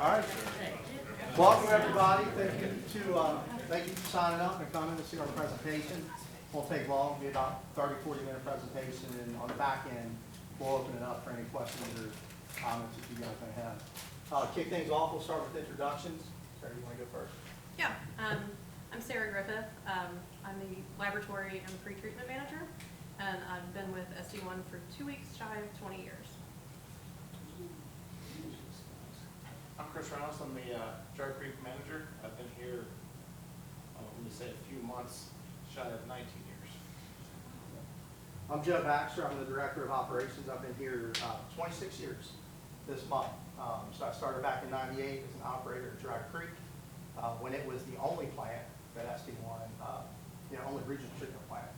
All right. Welcome everybody. Thank you for signing up and coming to see our presentation. Won't take long. It'll be about 30-40-minute presentation, and on the back end, we'll open it up for any questions or comments that you guys may have. Kick things off. We'll start with introductions. Sarah, you want to go first? Yeah. I'm Sarah Griffith. I'm the laboratory and pre-treatment manager, and I've been with SD1 for 2 weeks shy of 20 years. I'm Chris Reynolds. I'm the Dry Creek manager. I've been here, let me say, a few months, shy of 19 years. I'm Joe Baxter. I'm the director of operations. I've been here 26 years this month. So I started back in '98 as an operator at Dry Creek when it was the only plant that SD1, only regional treatment plant.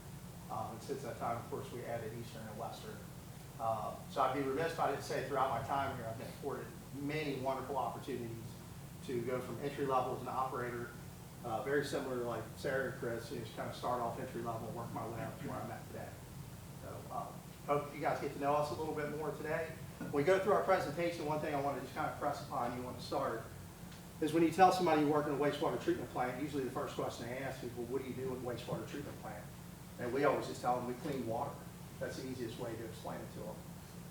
And since that time, of course, we added Eastern and Western. So I'd be remiss if I didn't say throughout my time here, I've been afforded many wonderful opportunities to go from entry level as an operator, very similar to like Sarah and Chris, just kind of start off entry level and work my way up to where I'm at today. So hope you guys get to know us a little bit more today. When we go through our presentation, one thing I want to just kind of press upon you when to start is when you tell somebody you work in a wastewater treatment plant, usually the first question they ask is, well, what do you do with a wastewater treatment plant? And we always just tell them we clean water. That's the easiest way to explain it to them.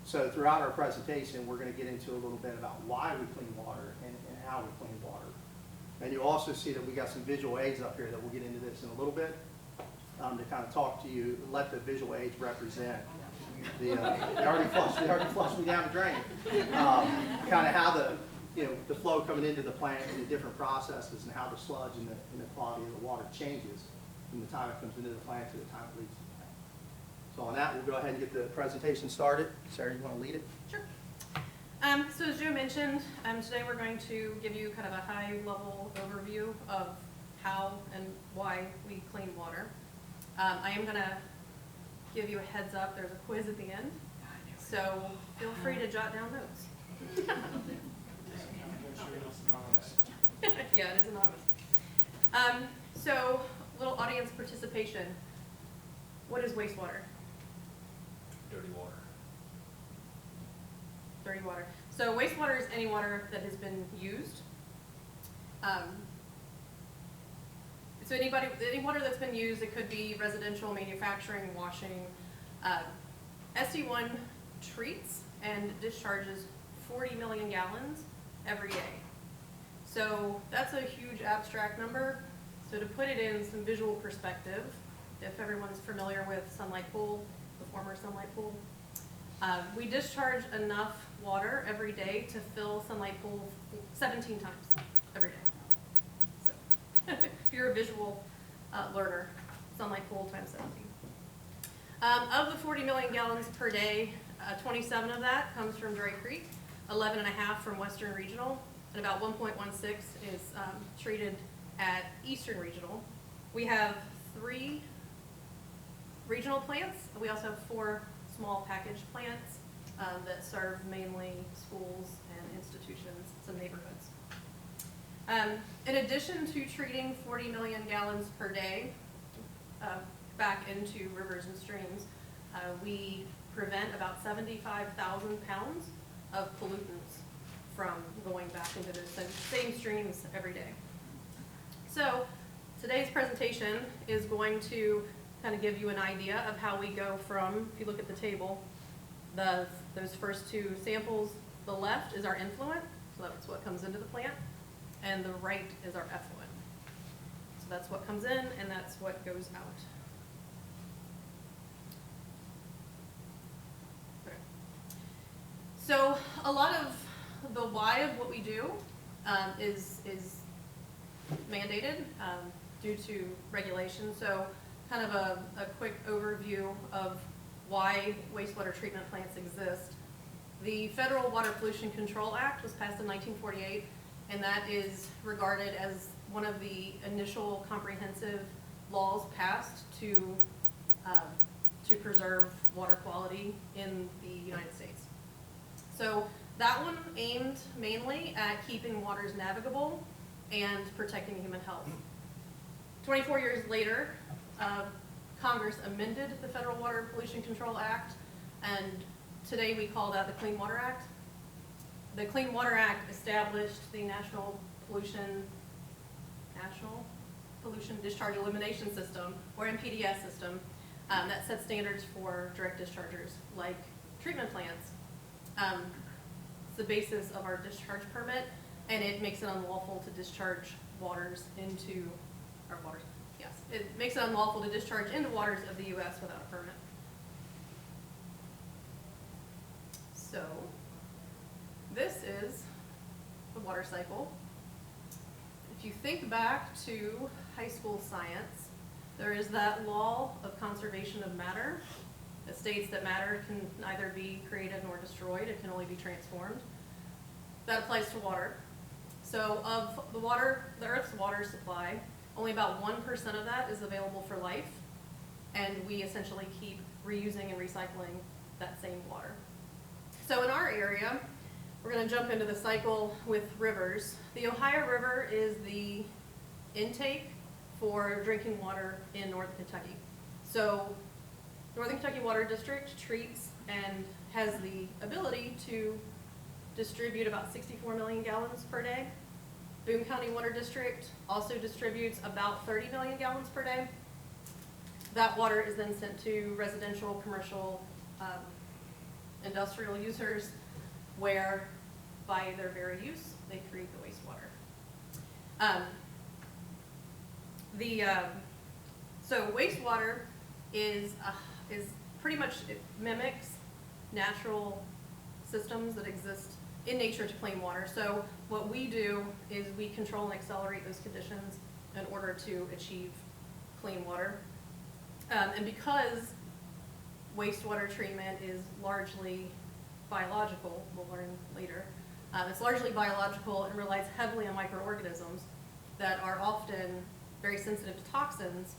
So throughout our presentation, we're going to get into a little bit about why we clean water and how we clean water. And you'll also see that we got some visual aids up here that we'll get into this in a little bit to kind of talk to you, let the visual aids represent they already flushed me down the drain. Kind of how the flow coming into the plant and the different processes and how the sludge and the quality of the water changes from the time it comes into the plant to the time it leaves the plant. So on that, we'll go ahead and get the presentation started. Sarah, you want to lead it? Sure. So as Joe mentioned, today we're going to give you kind of a high-level overview of how and why we clean water. I am going to give you a heads up. There's a quiz at the end, so feel free to jot down notes. Yeah, it is anonymous. So, little audience participation. What is wastewater? Dirty water. Dirty water. So wastewater is any water that has been used. So any water that's been used, it could be residential, manufacturing, washing. SD1 treats and discharges 40 million gallons every day. So that's a huge abstract number. So to put it in some visual perspective, if everyone's familiar with Sunlight Pool, the former Sunlight Pool, we discharge enough water every day to fill Sunlight Pool 17 times every day. So if you're a visual learner, Sunlight Pool times 17. Of the 40 million gallons per day, 27 of that comes from Dry Creek, 11.5 from Western Regional, and about 1.16 is treated at Eastern Regional. We have 3 regional plants. We also have 4 small package plants that serve mainly schools and institutions, some neighborhoods. In addition to treating 40 million gallons per day back into rivers and streams, we prevent about 75,000 pounds of pollutants from going back into the same streams every day. So today's presentation is going to kind of give you an idea of how we go from, if you look at the table, those first 2 samples. The left is our influent, so that's what comes into the plant, and the right is our effluent. So that's what comes in and that's what goes out. Okay. So a lot of the why of what we do is mandated due to regulation. So kind of a quick overview of why wastewater treatment plants exist. The Federal Water Pollution Control Act was passed in 1948, and that is regarded as one of the initial comprehensive laws passed to preserve water quality in the United States. So that one aimed mainly at keeping waters navigable and protecting human health. 24 years later, Congress amended the Federal Water Pollution Control Act, and today we call that the Clean Water Act. the Clean Water Act established the National Pollution Discharge Elimination System, or NPDS system, that sets standards for direct dischargers, like treatment plants. It's the basis of our discharge permit, and it makes it unlawful to discharge waters into, or waters, yes. It makes it unlawful to discharge into waters of the U.S. without a permit. So, this is the water cycle. If you think back to high school science, there is that law of conservation of matter that states that matter can neither be created nor destroyed, it can only be transformed. That applies to water. So of the Earth's water supply, only about 1% of that is available for life, and we essentially keep reusing and recycling that same water. So in our area, we're going to jump into the cycle with rivers. The Ohio River is the intake for drinking water in Northern Kentucky. So Northern Kentucky Water District treats and has the ability to distribute about 64 million gallons per day. Boone County Water District also distributes about 30 million gallons per day. That water is then sent to residential, commercial, industrial users, where by their very use, they create the wastewater. So wastewater is pretty much, it mimics natural systems that exist in nature to clean water. So what we do is we control and accelerate those conditions in order to achieve clean water. And because wastewater treatment is largely biological, we'll learn later, it's largely biological and relies heavily on microorganisms that are often very sensitive to toxins.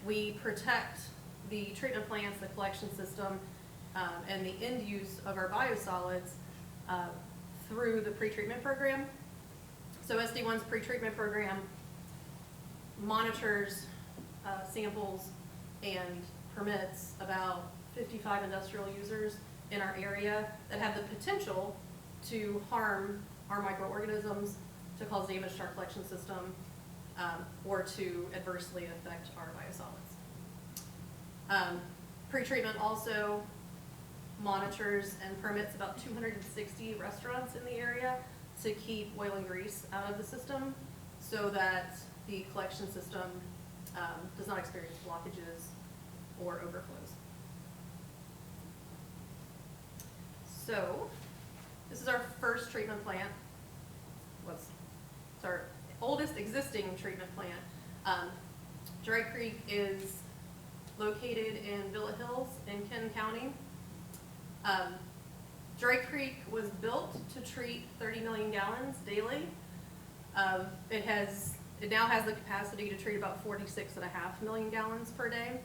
We protect the treatment plants, the collection system, and the end use of our biosolids through the pretreatment program. So SD1's pretreatment program monitors samples and permits about 55 industrial users in our area that have the potential to harm our microorganisms, to cause damage to our collection system, or to adversely affect our biosolids. Pretreatment also monitors and permits about 260 restaurants in the area to keep oil and grease out of the system so that the collection system does not experience blockages or overflows. So this is our first treatment plant. It's our oldest existing treatment plant. Dry Creek is located in Villa Hills in Kenton County. Dry Creek was built to treat 30 million gallons daily. It now has the capacity to treat about 46.5 million gallons per day.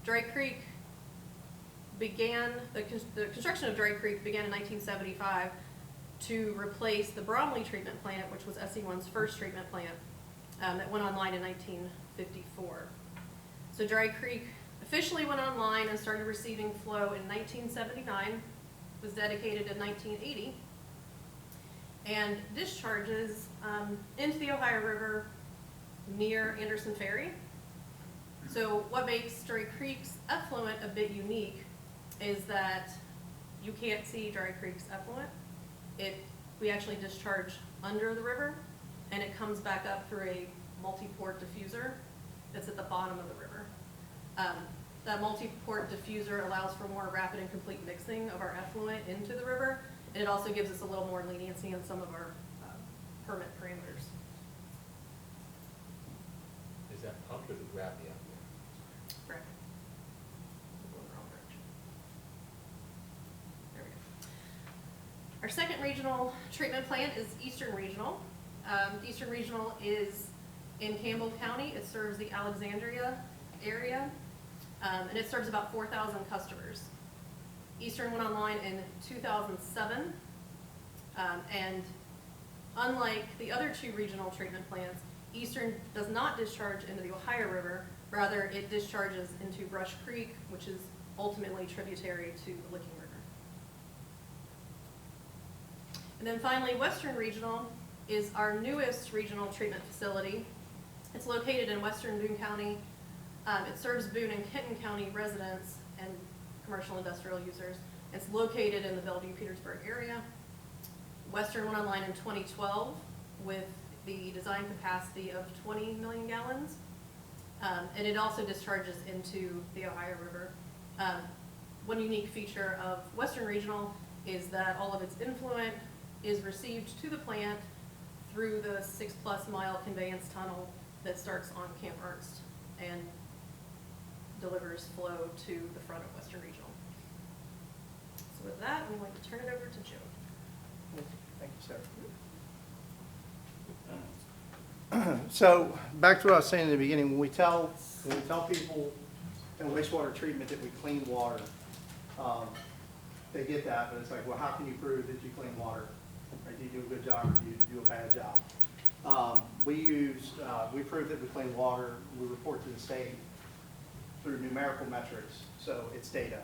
Dry Creek began, the construction of Dry Creek began in 1975 to replace the Bromley treatment plant, which was SD1's first treatment plant, that went online in 1954. So Dry Creek officially went online and started receiving flow in 1979, was dedicated in 1980, and discharges into the Ohio River near Anderson Ferry. So what makes Dry Creek's effluent a bit unique is that you can't see Dry Creek's effluent. We actually discharge under the river, and it comes back up through a multi-port diffuser that's at the bottom of the river. That multi-port diffuser allows for more rapid and complete mixing of our effluent into the river, and it also gives us a little more leniency on some of our permit parameters. Is that pumped or the gravity out there? Right. Going the wrong direction. There we go. Our second regional treatment plant is Eastern Regional. Eastern Regional is in Campbell County. It serves the Alexandria area, and it serves about 4,000 customers. Eastern went online in 2007, and unlike the other two regional treatment plants, Eastern does not discharge into the Ohio River. Rather, it discharges into Brush Creek, which is ultimately tributary to the Licking River. And then finally, Western Regional is our newest regional treatment facility. It's located in western Boone County. It serves Boone and Kenton County residents and commercial industrial users. It's located in the Bellevue-Petersburg area. Western went online in 2012 with the design capacity of 20 million gallons. And it also discharges into the Ohio River. One unique feature of Western Regional is that all of its influent is received to the plant through the 6+ mile conveyance tunnel that starts on Camp Ernst and delivers flow to the front of Western Regional. So with that, I'm going to turn it over to Joe. Thank you, sir. So back to what I was saying in the beginning, when we tell people in wastewater treatment that we clean water, they get that, but it's like, well, how can you prove that you clean water? Or do you do a good job or do you do a bad job? We prove that we clean water. We report to the state through numerical metrics, so it's data.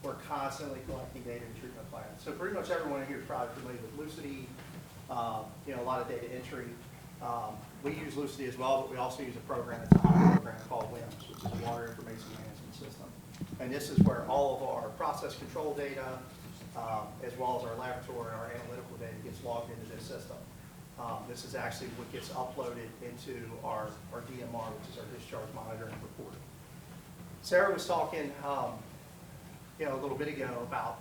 We're constantly collecting data in treatment plants. So pretty much everyone in here is probably familiar with Lucity, a lot of data entry. We use Lucity as well, but we also use a program, it's a program called WIMS, which is a Water Information Management System. And this is where all of our process control data, as well as our laboratory and our analytical data gets logged into this system. This is actually what gets uploaded into our DMR, which is our discharge monitoring report. Sarah was talking a little bit ago about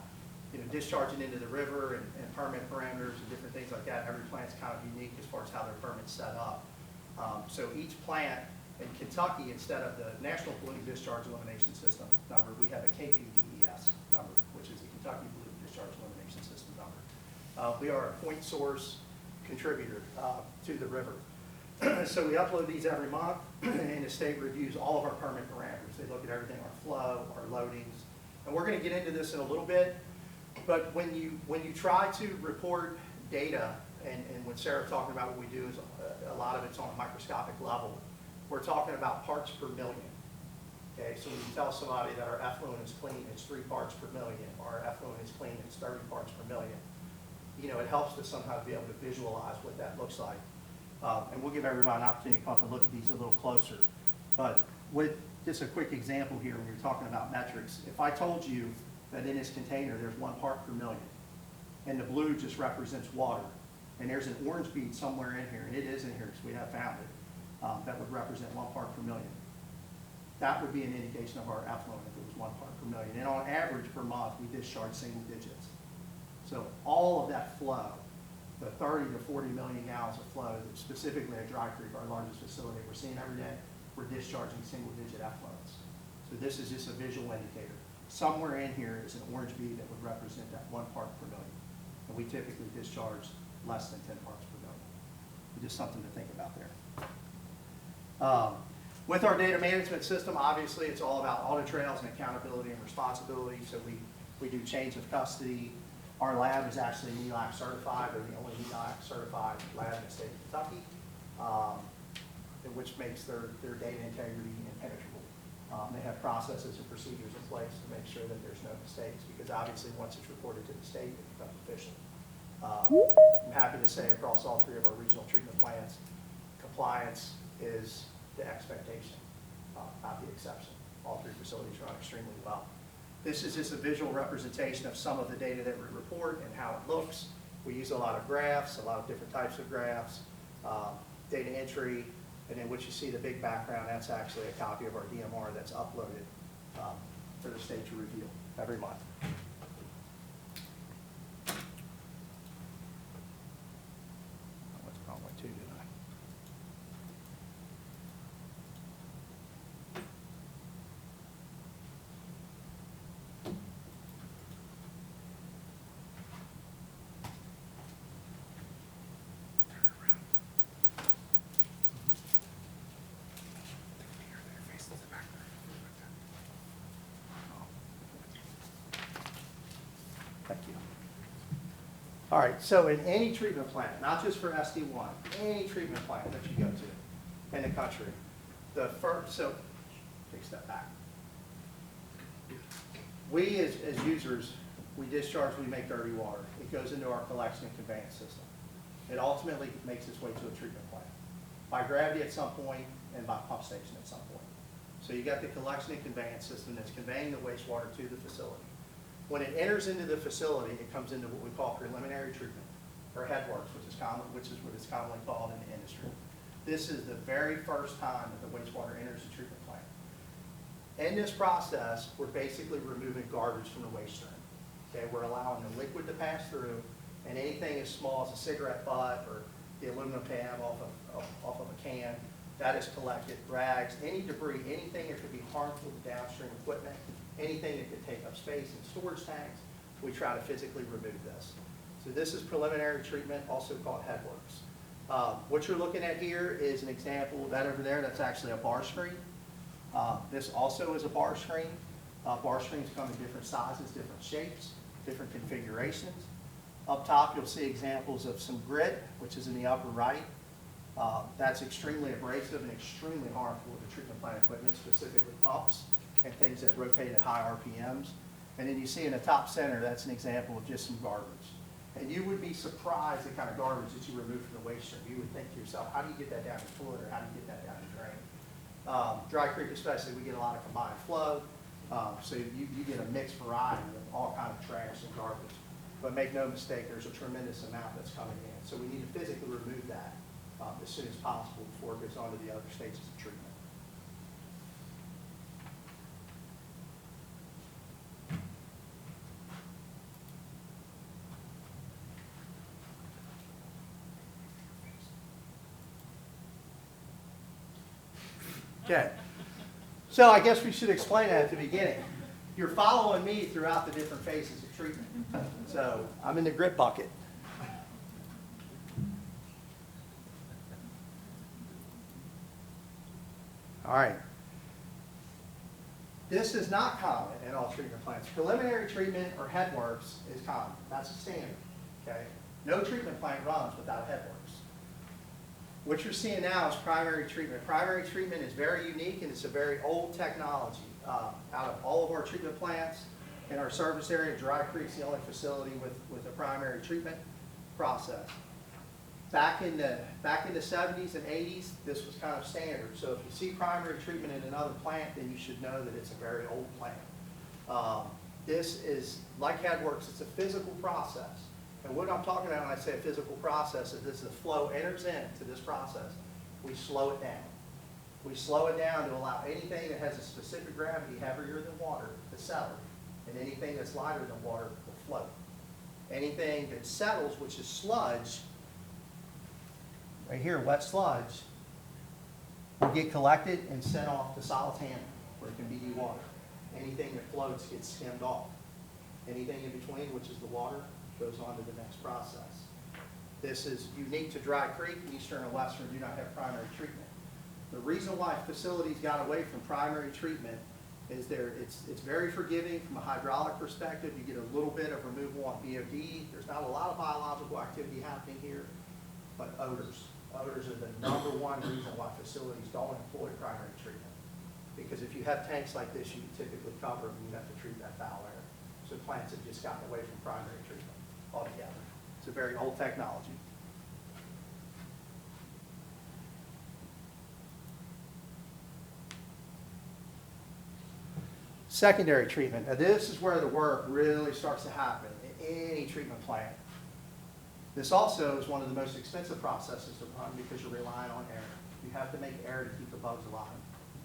discharging into the river and permit parameters and different things like that. Every plant's kind of unique as far as how their permit's set up. So each plant in Kentucky, instead of the National Pollutant Discharge Elimination System number, we have a KPDES number, which is the Kentucky Pollutant Discharge Elimination System number. We are a point source contributor to the river. So we upload these every month, and the state reviews all of our permit parameters. They look at everything, our flow, our loadings, and we're going to get into this in a little bit. But when you try to report data, and when Sarah's talking about what we do is a lot of it's on a microscopic level, we're talking about parts per million. Okay, so when you tell somebody that our effluent is clean, it's 3 parts per million, or our effluent is clean, it's 30 parts per million. It helps to somehow be able to visualize what that looks like. And we'll give everybody an opportunity to come up and look at these a little closer. But with just a quick example here, when you're talking about metrics, if I told you that in this container there's 1 part per million, and the blue just represents water, and there's an orange bead somewhere in here, and it is in here because we have found it, that would represent 1 part per million. That would be an indication of our effluent if it was 1 part per million. And on average per month, we discharge single digits. So all of that flow, the 30 to 40 million gallons of flow, specifically at Dry Creek, our largest facility we're seeing every day, we're discharging single digit effluents. So this is just a visual indicator. Somewhere in here is an orange bead that would represent that 1 part per million. And we typically discharge less than 10 parts per million. Just something to think about there. With our data management system, obviously it's all about audit trails and accountability and responsibility. So we do change of custody. Our lab is actually NELAC certified. They're the only NELAC certified lab in the state of Kentucky, which makes their data integrity impenetrable. They have processes and procedures in place to make sure that there's no mistakes, because obviously once it's reported to the state, it becomes official. I'm happy to say across all 3 of our regional treatment plants, compliance is the expectation, not the exception. All 3 facilities run extremely well. This is just a visual representation of some of the data that we report and how it looks. We use a lot of graphs, a lot of different types of graphs, data entry, and then what you see, the big background, that's actually a copy of our DMR that's uploaded for the state to review every month. What's the wrong way too, did I? Thank you. All right, so in any treatment plant, not just for SD1, any treatment plant that you go to in the country, so take a step back. We as users, we discharge, we make dirty water. It goes into our collection and conveyance system. It ultimately makes its way to a treatment plant by gravity at some point and by pump station at some point. So you got the collection and conveyance system that's conveying the wastewater to the facility. When it enters into the facility, it comes into what we call preliminary treatment, or headworks, which is what it's commonly called in the industry. This is the very first time that the wastewater enters the treatment plant. In this process, we're basically removing garbage from the waste stream. Okay, we're allowing the liquid to pass through, and anything as small as a cigarette butt or the aluminum tab off of a can, that is collected. Rags, any debris, anything that could be harmful to downstream equipment, anything that could take up space in storage tanks, we try to physically remove this. So this is preliminary treatment, also called headworks. What you're looking at here is an example of that over there. That's actually a bar screen. This also is a bar screen. Bar screens come in different sizes, different shapes, different configurations. Up top, you'll see examples of some grit, which is in the upper right. That's extremely abrasive and extremely harmful to treatment plant equipment, specifically pumps and things that rotate at high RPMs. And then you see in the top center, that's an example of just some garbage. And you would be surprised the kind of garbage that you remove from the waste stream. You would think to yourself, how do you get that down the toilet, or how do you get that down the drain? Dry Creek especially, we get a lot of combined flow. So you get a mixed variety of all kinds of trash and garbage. But make no mistake, there's a tremendous amount that's coming in. So we need to physically remove that as soon as possible before it goes on to the other stages of treatment. Okay, so I guess we should explain that at the beginning. You're following me throughout the different phases of treatment. So I'm in the grit bucket. All right. This is not common in all treatment plants. Preliminary treatment or headworks is common. That's a standard. Okay. No treatment plant runs without headworks. What you're seeing now is primary treatment. Primary treatment is very unique, and it's a very old technology. Out of all of our treatment plants in our service area, Dry Creek's the only facility with a primary treatment process. Back in the 70s and 80s, this was kind of standard. So if you see primary treatment in another plant, then you should know that it's a very old plant. This is, like headworks, it's a physical process. And what I'm talking about when I say a physical process is as the flow enters into this process, we slow it down. We slow it down to allow anything that has a specific gravity heavier than water to settle, and anything that's lighter than water will float. Anything that settles, which is sludge, right here, wet sludge, will get collected and sent off to solid handling, where it can be dewatered. Anything that floats gets skimmed off. Anything in between, which is the water, goes on to the next process. This is unique to Dry Creek. Eastern and Western do not have primary treatment. The reason why facilities got away from primary treatment is it's very forgiving from a hydraulic perspective. You get a little bit of removal on BOD. There's not a lot of biological activity happening here, but odors. Odors are the #1 reason why facilities don't employ primary treatment. Because if you have tanks like this, you typically cover them, and you have to treat that foul air. So plants have just gotten away from primary treatment altogether. It's a very old technology. Secondary treatment. Now this is where the work really starts to happen in any treatment plant. This also is one of the most expensive processes to run because you're relying on air. You have to make air to keep the bugs alive.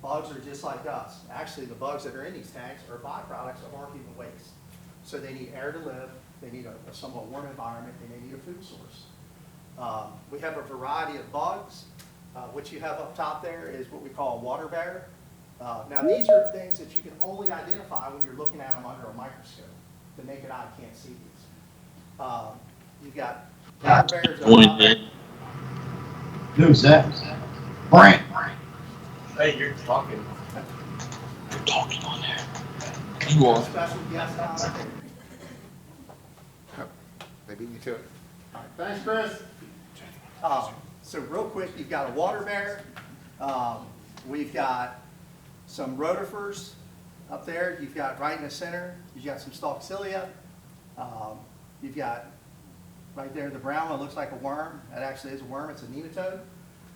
Bugs are just like us. Actually, the bugs that are in these tanks are byproducts of our human waste. So they need air to live, they need a somewhat warm environment, and they need a food source. We have a variety of bugs. What you have up top there is what we call a water bear. Now these are things that you can only identify when you're looking at them under a microscope. The naked eye can't see these. You've got water bears up top. Who's that? Brent. Hey, you're talking. You're talking on there. You are. Special guest on. They beat you to it. All right, thanks, Chris. So real quick, you've got a water bear. We've got some rotifers up there. You've got right in the center, you've got some stalk cilia. You've got right there, the brown one looks like a worm. That actually is a worm. It's a nematode.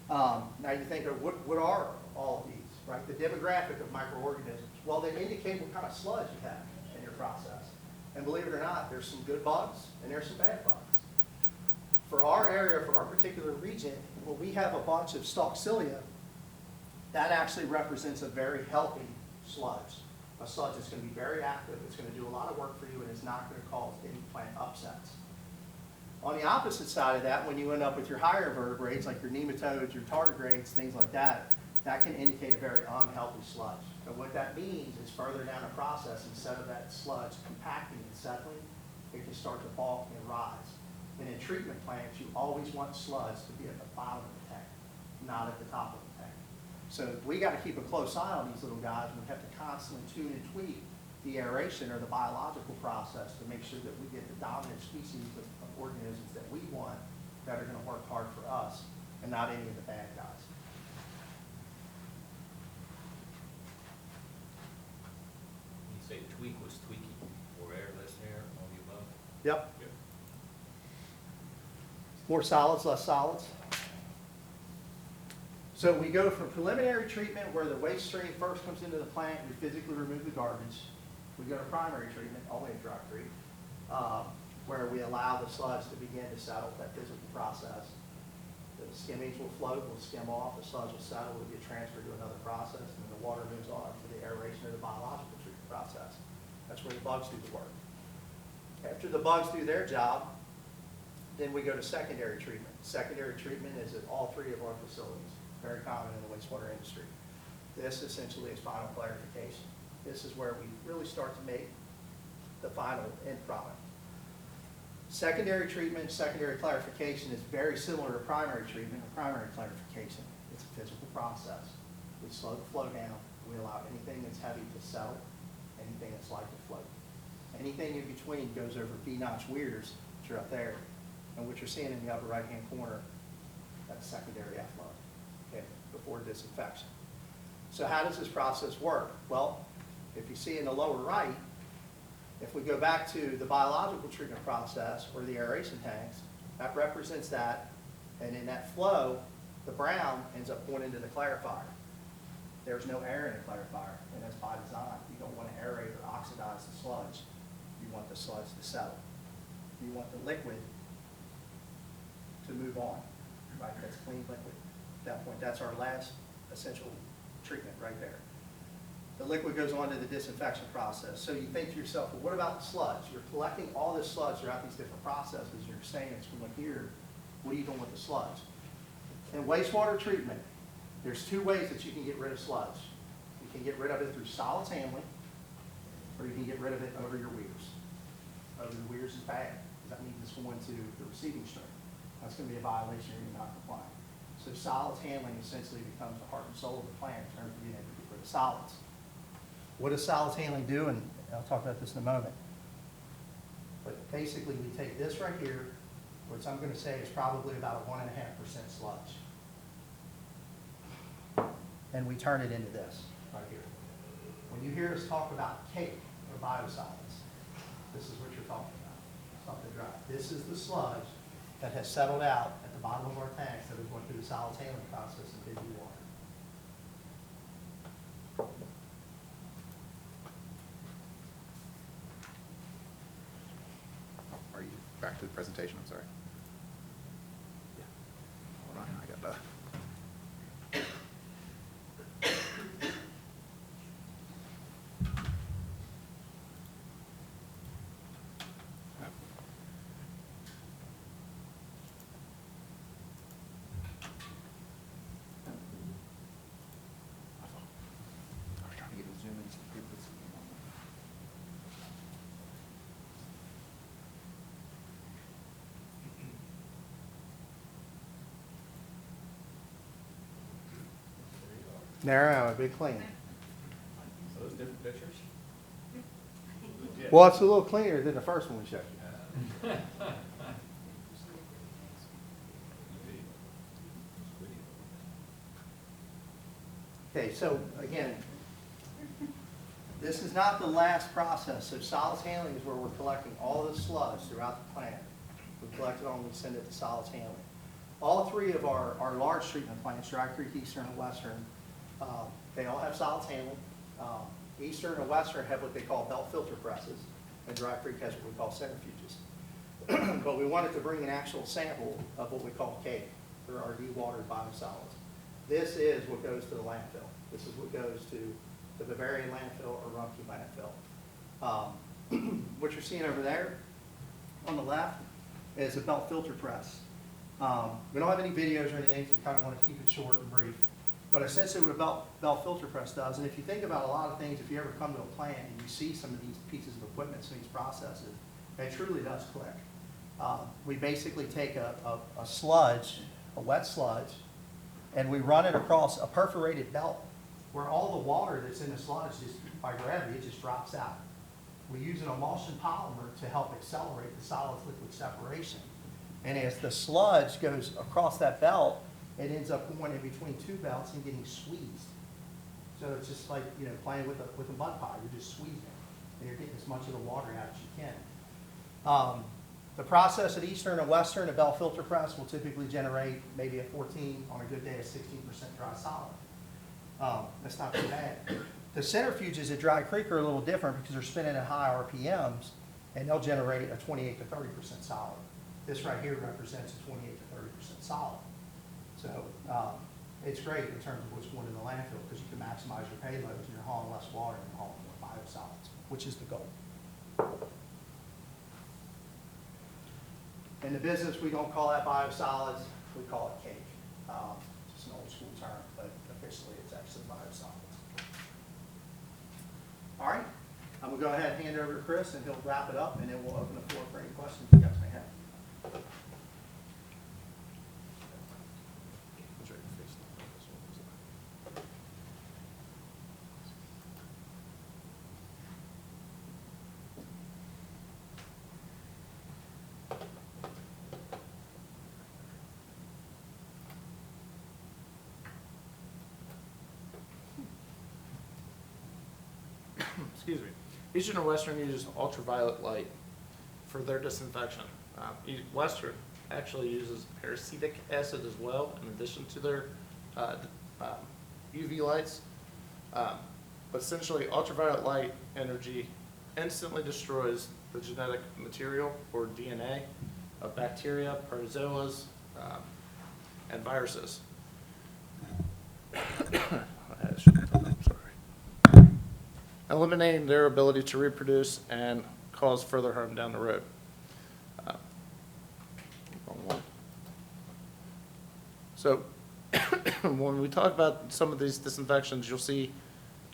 Now you think of what are all of these, right? The demographic of microorganisms. Well, they indicate what kind of sludge you have in your process. And believe it or not, there's some good bugs and there's some bad bugs. For our area, for our particular region, when we have a bunch of stalk cilia, that actually represents a very healthy sludge. A sludge that's going to be very active, it's going to do a lot of work for you, and it's not going to cause any plant upsets. On the opposite side of that, when you end up with your higher vertebrates, like your nematodes, your tardigrades, things like that, that can indicate a very unhealthy sludge. And what that means is further down the process, instead of that sludge compacting and settling, it can start to bulk and rise. And in treatment plants, you always want sludge to be at the bottom of the tank, not at the top of the tank. So we got to keep a close eye on these little guys. We have to constantly tune and tweak the aeration or the biological process to make sure that we get the dominant species of organisms that we want that are going to work hard for us and not any of the bad guys. You say tweak was tweaky, more air, less air, all the above? Yep. Yep. More solids, less solids. So we go from preliminary treatment where the waste stream first comes into the plant, we physically remove the garbage. We go to primary treatment, only at Dry Creek, where we allow the sludge to begin to settle, that physical process. The skimmings will float, will skim off, the sludge will settle, will get transferred to another process, and then the water moves on to the aeration of the biological treatment process. That's where the bugs do the work. After the bugs do their job, then we go to secondary treatment. Secondary treatment is at all three of our facilities, very common in the wastewater industry. This essentially is final clarification. This is where we really start to make the final end product. Secondary treatment, secondary clarification is very similar to primary treatment or primary clarification. It's a physical process. We slow the flow down. We allow anything that's heavy to settle, anything that's light to float. Anything in between goes over V-notch weirs, which are up there. And what you're seeing in the upper right-hand corner, that's secondary effluent, okay, before disinfection. So how does this process work? Well, if you see in the lower right, if we go back to the biological treatment process or the aeration tanks, that represents that, and in that flow, the brown ends up going into the clarifier. There's no air in the clarifier, and that's by design. You don't want to aerate or oxidize the sludge. You want the sludge to settle. You want the liquid to move on, right? That's clean liquid. At that point, that's our last essential treatment right there. The liquid goes on to the disinfection process. So you think to yourself, well, what about the sludge? You're collecting all this sludge throughout these different processes. You're saying it's going here. What are you doing with the sludge? In wastewater treatment, there's two ways that you can get rid of sludge. You can get rid of it through solids handling, or you can get rid of it over your weirs. Over the weirs is bad, because that means it's going to the receiving stream. That's going to be a violation if you're not complying. So solids handling essentially becomes the heart and soul of the plant in terms of being able to get rid of solids. What does solids handling do? And I'll talk about this in a moment. But basically, we take this right here, which I'm going to say is probably about a 1.5% sludge. And we turn it into this right here. When you hear us talk about cake or biosolids, this is what you're talking about, something dry. This is the sludge that has settled out at the bottom of our tanks that is going through the solids handling process and gives you water. Are you back to the presentation? I'm sorry. Yeah. Hold on, I got the. I was trying to get a zoom in so people could see. Narrow, a big clean. So those different pictures? Well, it's a little cleaner than the first one we showed you. Okay, so again, This is not the last process. So solids handling is where we're collecting all the sludge throughout the plant. We collect it all and we send it to solids handling. All three of our large treatment plants, Dry Creek, Eastern, and Western, they all have solids handling. Eastern and Western have what they call belt filter presses, and Dry Creek has what we call centrifuges. But we wanted to bring an actual sample of what we call cake, or our dewatered biosolids. This is what goes to the landfill. This is what goes to the Bavarian landfill or Rumpke landfill. What you're seeing over there on the left is a belt filter press. We don't have any videos or anything, so we kind of want to keep it short and brief. But essentially what a belt filter press does, and if you think about a lot of things, if you ever come to a plant and you see some of these pieces of equipment, some of these processes, it truly does click. We basically take a sludge, a wet sludge, and we run it across a perforated belt where all the water that's in the sludge, just by gravity, it just drops out. We use an emulsion polymer to help accelerate the solids liquid separation. And as the sludge goes across that belt, it ends up going in between two belts and getting squeezed. So it's just like, you know, playing with a mud pie. You're just squeezing, and you're getting as much of the water out as you can. The process at Eastern and Western, a belt filter press will typically generate maybe a 14, on a good day, a 16% dry solid. That's not too bad. The centrifuges at Dry Creek are a little different because they're spinning at high RPMs, and they'll generate a 28 to 30% solid. This right here represents a 28 to 30% solid. So it's great in terms of what's going in the landfill because you can maximize your payloads and you're hauling less water and you're hauling more biosolids, which is the goal. In the business, we don't call that biosolids, we call it cake. It's just an old school term, but officially it's actually biosolids. All right, I'm gonna go ahead and hand it over to Chris and he'll wrap it up and then we'll open the floor for any questions you guys may have. Excuse me. Eastern and Western uses ultraviolet light for their disinfection. Western actually uses peracetic acid as well, in addition to their UV lights. But essentially, ultraviolet light energy instantly destroys the genetic material, or DNA, of bacteria, protozoas, and viruses. I'm sorry. Eliminating their ability to reproduce and cause further harm down the road. Wrong one. So when we talk about some of these disinfections, you'll see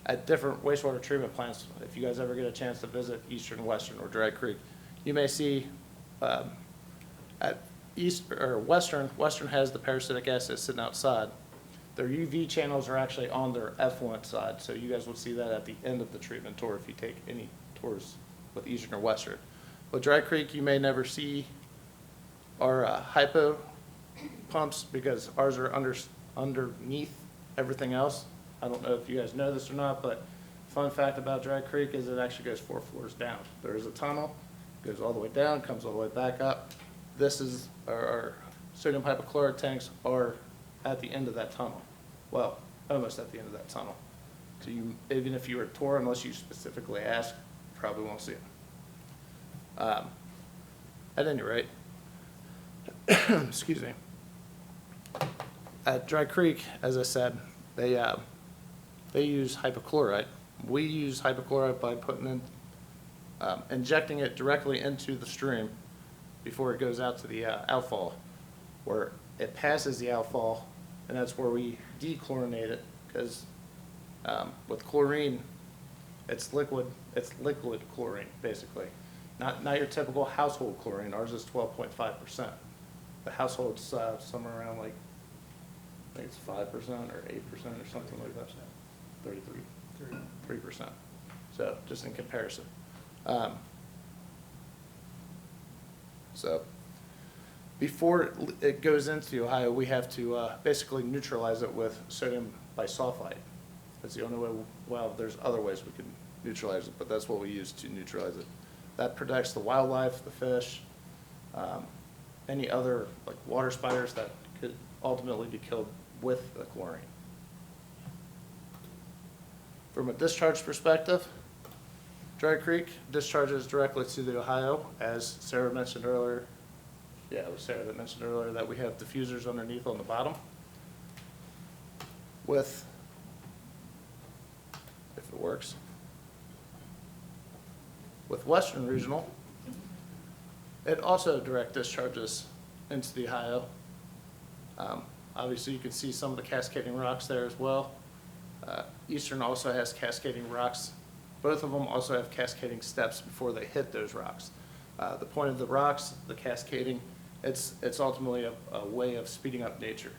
at different wastewater treatment plants, if you guys ever get a chance to visit Eastern, Western, or Dry Creek, you may see at East or Western has the parasitic acid sitting outside. Their UV channels are actually on their effluent side, so you guys will see that at the end of the treatment tour if you take any tours with Eastern or Western. With Dry Creek, you may never see our hypo pumps because ours are underneath everything else. I don't know if you guys know this or not, but fun fact about Dry Creek is it actually goes 4 floors down. There is a tunnel, goes all the way down, comes all the way back up. This is our sodium hypochlorite tanks are at the end of that tunnel. Well, almost at the end of that tunnel. So you, even if you were a tour, unless you specifically ask, you probably won't see it. At any rate, excuse me. At Dry Creek, as I said, they use hypochlorite. We use hypochlorite by putting in, injecting it directly into the stream before it goes out to the outfall, where it passes the outfall, and that's where we dechlorinate it, because with chlorine, it's liquid chlorine, basically. Not your typical household chlorine. Ours is 12.5%. The household's somewhere around like, I think it's 5% or 8% or something like that. 3%. So just in comparison. So before it goes into Ohio, we have to basically neutralize it with sodium bisulfite. That's the only way. Well, there's other ways we can neutralize it, but that's what we use to neutralize it. That protects the wildlife, the fish, any other like water spiders that could ultimately be killed with the chlorine. From a discharge perspective, Dry Creek discharges directly to the Ohio, as Sarah mentioned earlier. Yeah, it was Sarah that mentioned earlier that we have diffusers underneath on the bottom. With, if it works, with Western Regional, it also direct discharges into the Ohio. Obviously, you can see some of the cascading rocks there as well. Eastern also has cascading rocks. Both of them also have cascading steps before they hit those rocks. The point of the rocks, the cascading, it's ultimately a way of speeding up nature.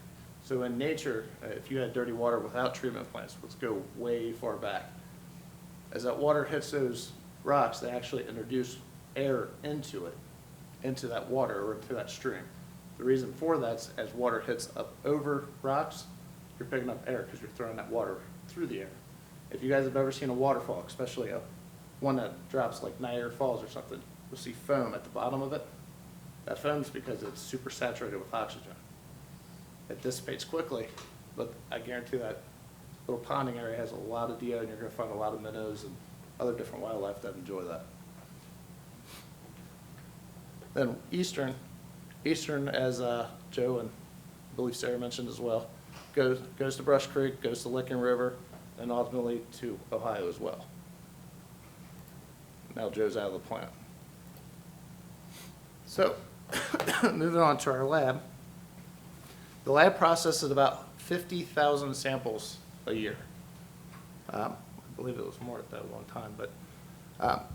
So in nature, if you had dirty water without treatment plants, let's go way far back. As that water hits those rocks, they actually introduce air into it, into that water or into that stream. The reason for that is as water hits up over rocks, you're picking up air because you're throwing that water through the air. If you guys have ever seen a waterfall, especially one that drops like Niagara Falls or something, you'll see foam at the bottom of it. That foam's because it's super saturated with oxygen. It dissipates quickly, but I guarantee that little ponding area has a lot of DO, and you're going to find a lot of minnows and other different wildlife that enjoy that. Then Eastern, as Joe and I believe Sarah mentioned as well, goes to Brush Creek, goes to Licking River, and ultimately to Ohio as well. Now Joe's out of the plant. So, moving on to our lab. The lab processes about 50,000 samples a year. I believe it was more at that one time, but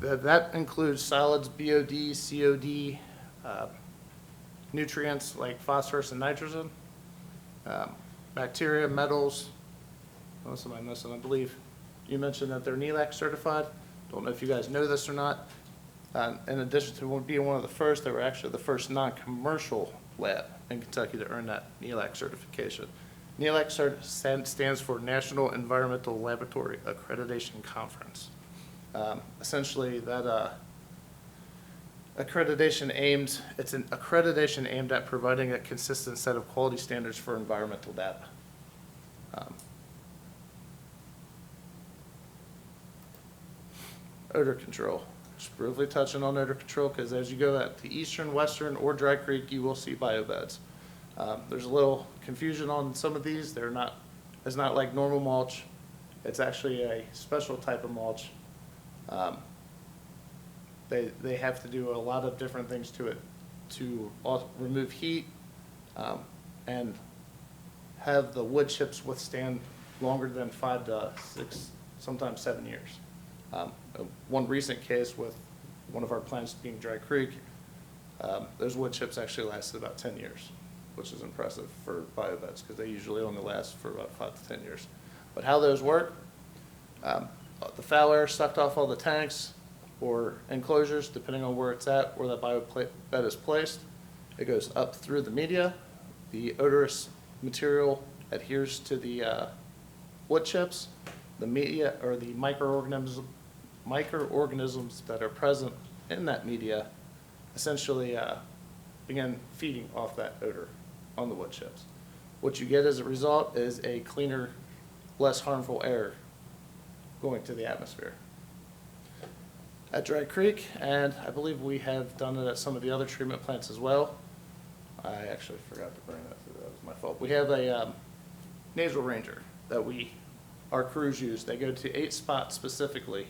that includes solids, BOD, COD, nutrients like phosphorus and nitrogen, bacteria, metals. What else am I missing? I believe you mentioned that they're NELAC certified. Don't know if you guys know this or not. In addition to being one of the first, they were actually the first non-commercial lab in Kentucky to earn that NELAC certification. NELAC stands for National Environmental Laboratory Accreditation Conference. Essentially, that accreditation it's an accreditation aimed at providing a consistent set of quality standards for environmental data. Odor control. Just briefly touching on odor control, because as you go out to Eastern, Western, or Dry Creek, you will see biobeds. There's a little confusion on some of these. It's not like normal mulch. It's actually a special type of mulch. They have to do a lot of different things to it to remove heat and have the wood chips withstand longer than 5 to 6, sometimes 7 years. One recent case with one of our plants being Dry Creek, those wood chips actually lasted about 10 years, which is impressive for biobeds because they usually only last for about 5 to 10 years. But how those work, the foul air sucked off all the tanks or enclosures, depending on where it's at, where that biobed is placed. It goes up through the media. The odorous material adheres to the wood chips. The media or the microorganisms that are present in that media essentially begin feeding off that odor on the wood chips. What you get as a result is a cleaner, less harmful air going to the atmosphere. At Dry Creek, and I believe we have done it at some of the other treatment plants as well. I actually forgot to bring that, so that was my fault. We have a nasal ranger that our crews use. They go to 8 spots specifically,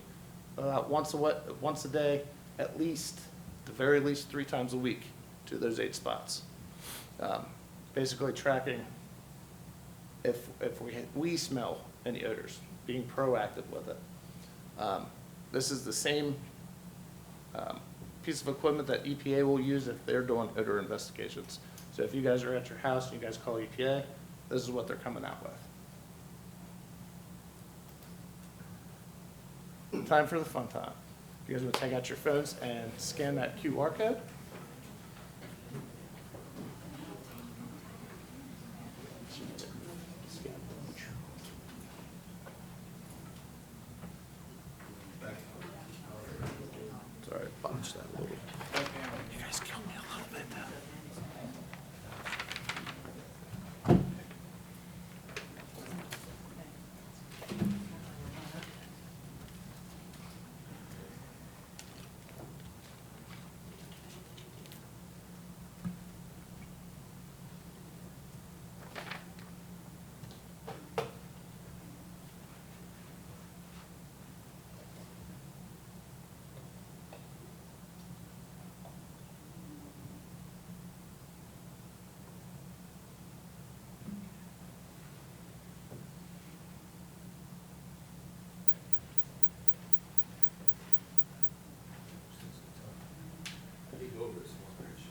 once a day, at the very least 3 times a week to those 8 spots. Basically tracking if we smell any odors, being proactive with it. This is the same piece of equipment that EPA will use if they're doing odor investigations. So if you guys are at your house and you guys call EPA, this is what they're coming out with. Time for the fun time. You guys want to take out your phones and scan that QR code. Back Sorry, I botched that a little. You guys killed me a little bit now. How do you go over this one, Rich?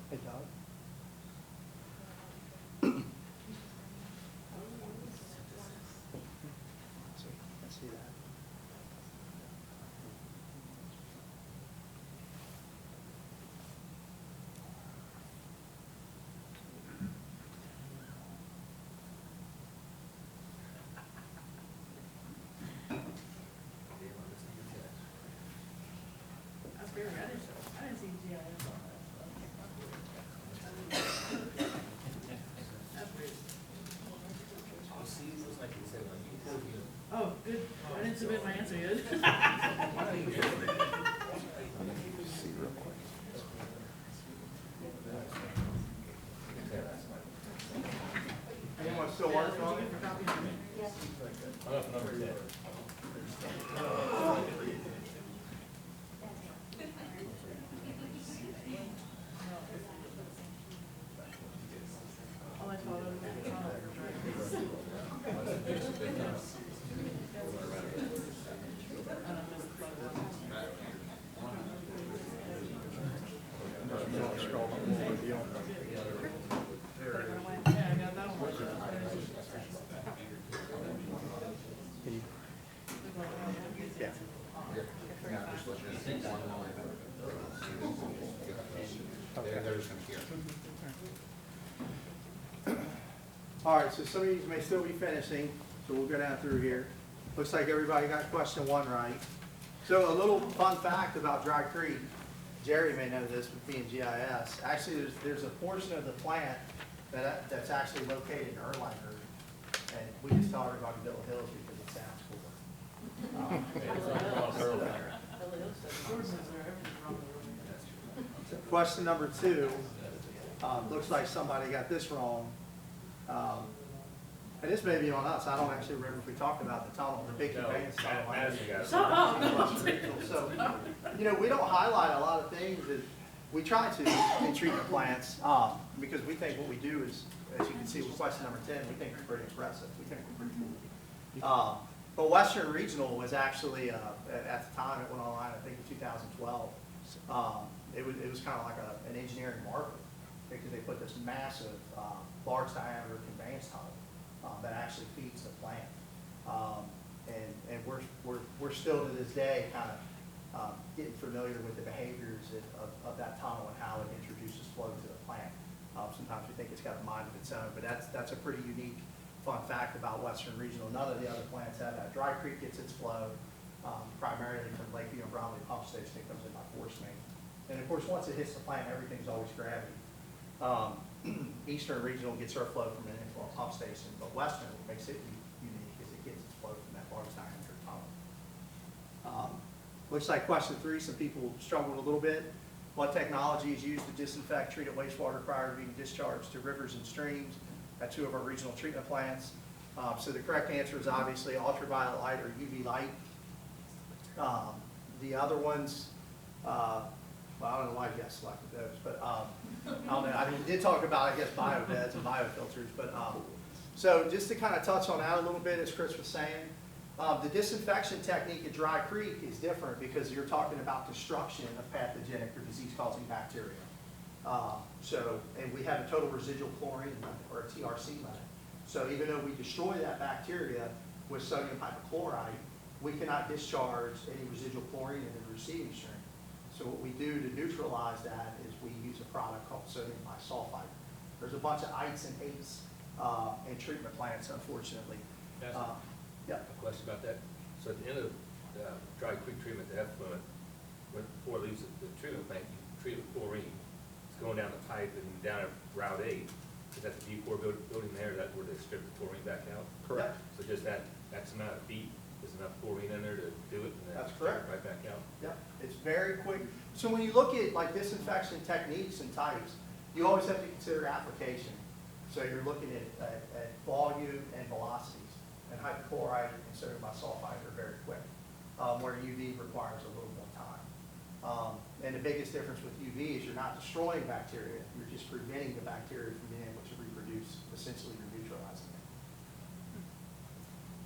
Hey, Doug? I see that. That's weird, I didn't see GIS on that. That's weird. Oh, see, it looks like you said, like, you told you. Oh, good, I didn't submit my answer yet. See real quick. Anyone still working on it? I'm up number 10. All I saw was the tunnel driving. And I missed the one. Yeah, I got that one. Yeah. They're just gonna hear. All right, so some of these may still be finishing, so we'll go down through here. Looks like everybody got question 1 right. So a little fun fact about Dry Creek, Jerry may know this with being GIS. Actually, there's a portion of the plant that's actually located in Erlanger, and we just tell everybody Bill Hills because it sounds cool. Jordan is there, everything's wrong with the road. Question number 2, looks like somebody got this wrong. And this may be on us, I don't actually remember if we talked about the tunnel, the big conveyance tunnel. Shut up. So, you know, we don't highlight a lot of things that we try to in treatment plants, because we think what we do is, as you can see with question number 10, we think it's pretty impressive. We think we're pretty cool. But Western Regional was actually, at the time it went online, I think in 2012, it was kind of like an engineering marvel, because they put this massive, large diameter conveyance tunnel that actually feeds the plant. And we're still to this day kind of getting familiar with the behaviors of that tunnel and how it introduces flow to the plant. Sometimes we think it's got a mind of its own, but that's a pretty unique, fun fact about Western Regional. None of the other plants have that. Dry Creek gets its flow primarily from Lakeview and Bromley Pump Station. It comes in by force main. And of course, once it hits the plant, everything's always gravity. Eastern Regional gets our flow from an inflow pump station, but Western, what makes it unique is it gets its flow from that large diameter tunnel. Looks like question 3, some people struggled a little bit. What technology is used to disinfect treated wastewater prior to being discharged to rivers and streams at 2 of our regional treatment plants? So the correct answer is obviously ultraviolet light or UV light. The other ones, well, I don't know why you guys selected those, but I don't know. I mean, we did talk about, I guess, biobeds and biofilters, but so just to kind of touch on that a little bit, as Chris was saying, The disinfection technique at Dry Creek is different because you're talking about destruction of pathogenic or disease-causing bacteria. And we have a total residual chlorine limit, or a TRC limit. So even though we destroy that bacteria with sodium hypochlorite, we cannot discharge any residual chlorine into the receiving stream. So what we do to neutralize that is we use a product called sodium bisulfite. There's a bunch of ites and hates in treatment plants, unfortunately. That's Yeah. a question about that. So at the end of Dry Creek treatment, the effluent, before it leaves the treatment plant, you treat it with chlorine. It's going down the pipe and down at Route 8. Is that the D4 building there, that's where they strip the chlorine back out? Correct. So just that X amount of feet, is enough chlorine in there to do it? And then That's strip correct. it right back out? Yep, it's very quick. So when you look at like disinfection techniques and types, you always have to consider application. So you're looking at volume and velocities. And hypochlorite and sodium bisulfite are very quick, where UV requires a little more time. And the biggest difference with UV is you're not destroying bacteria, you're just preventing the bacteria from being able to reproduce. Essentially, you're neutralizing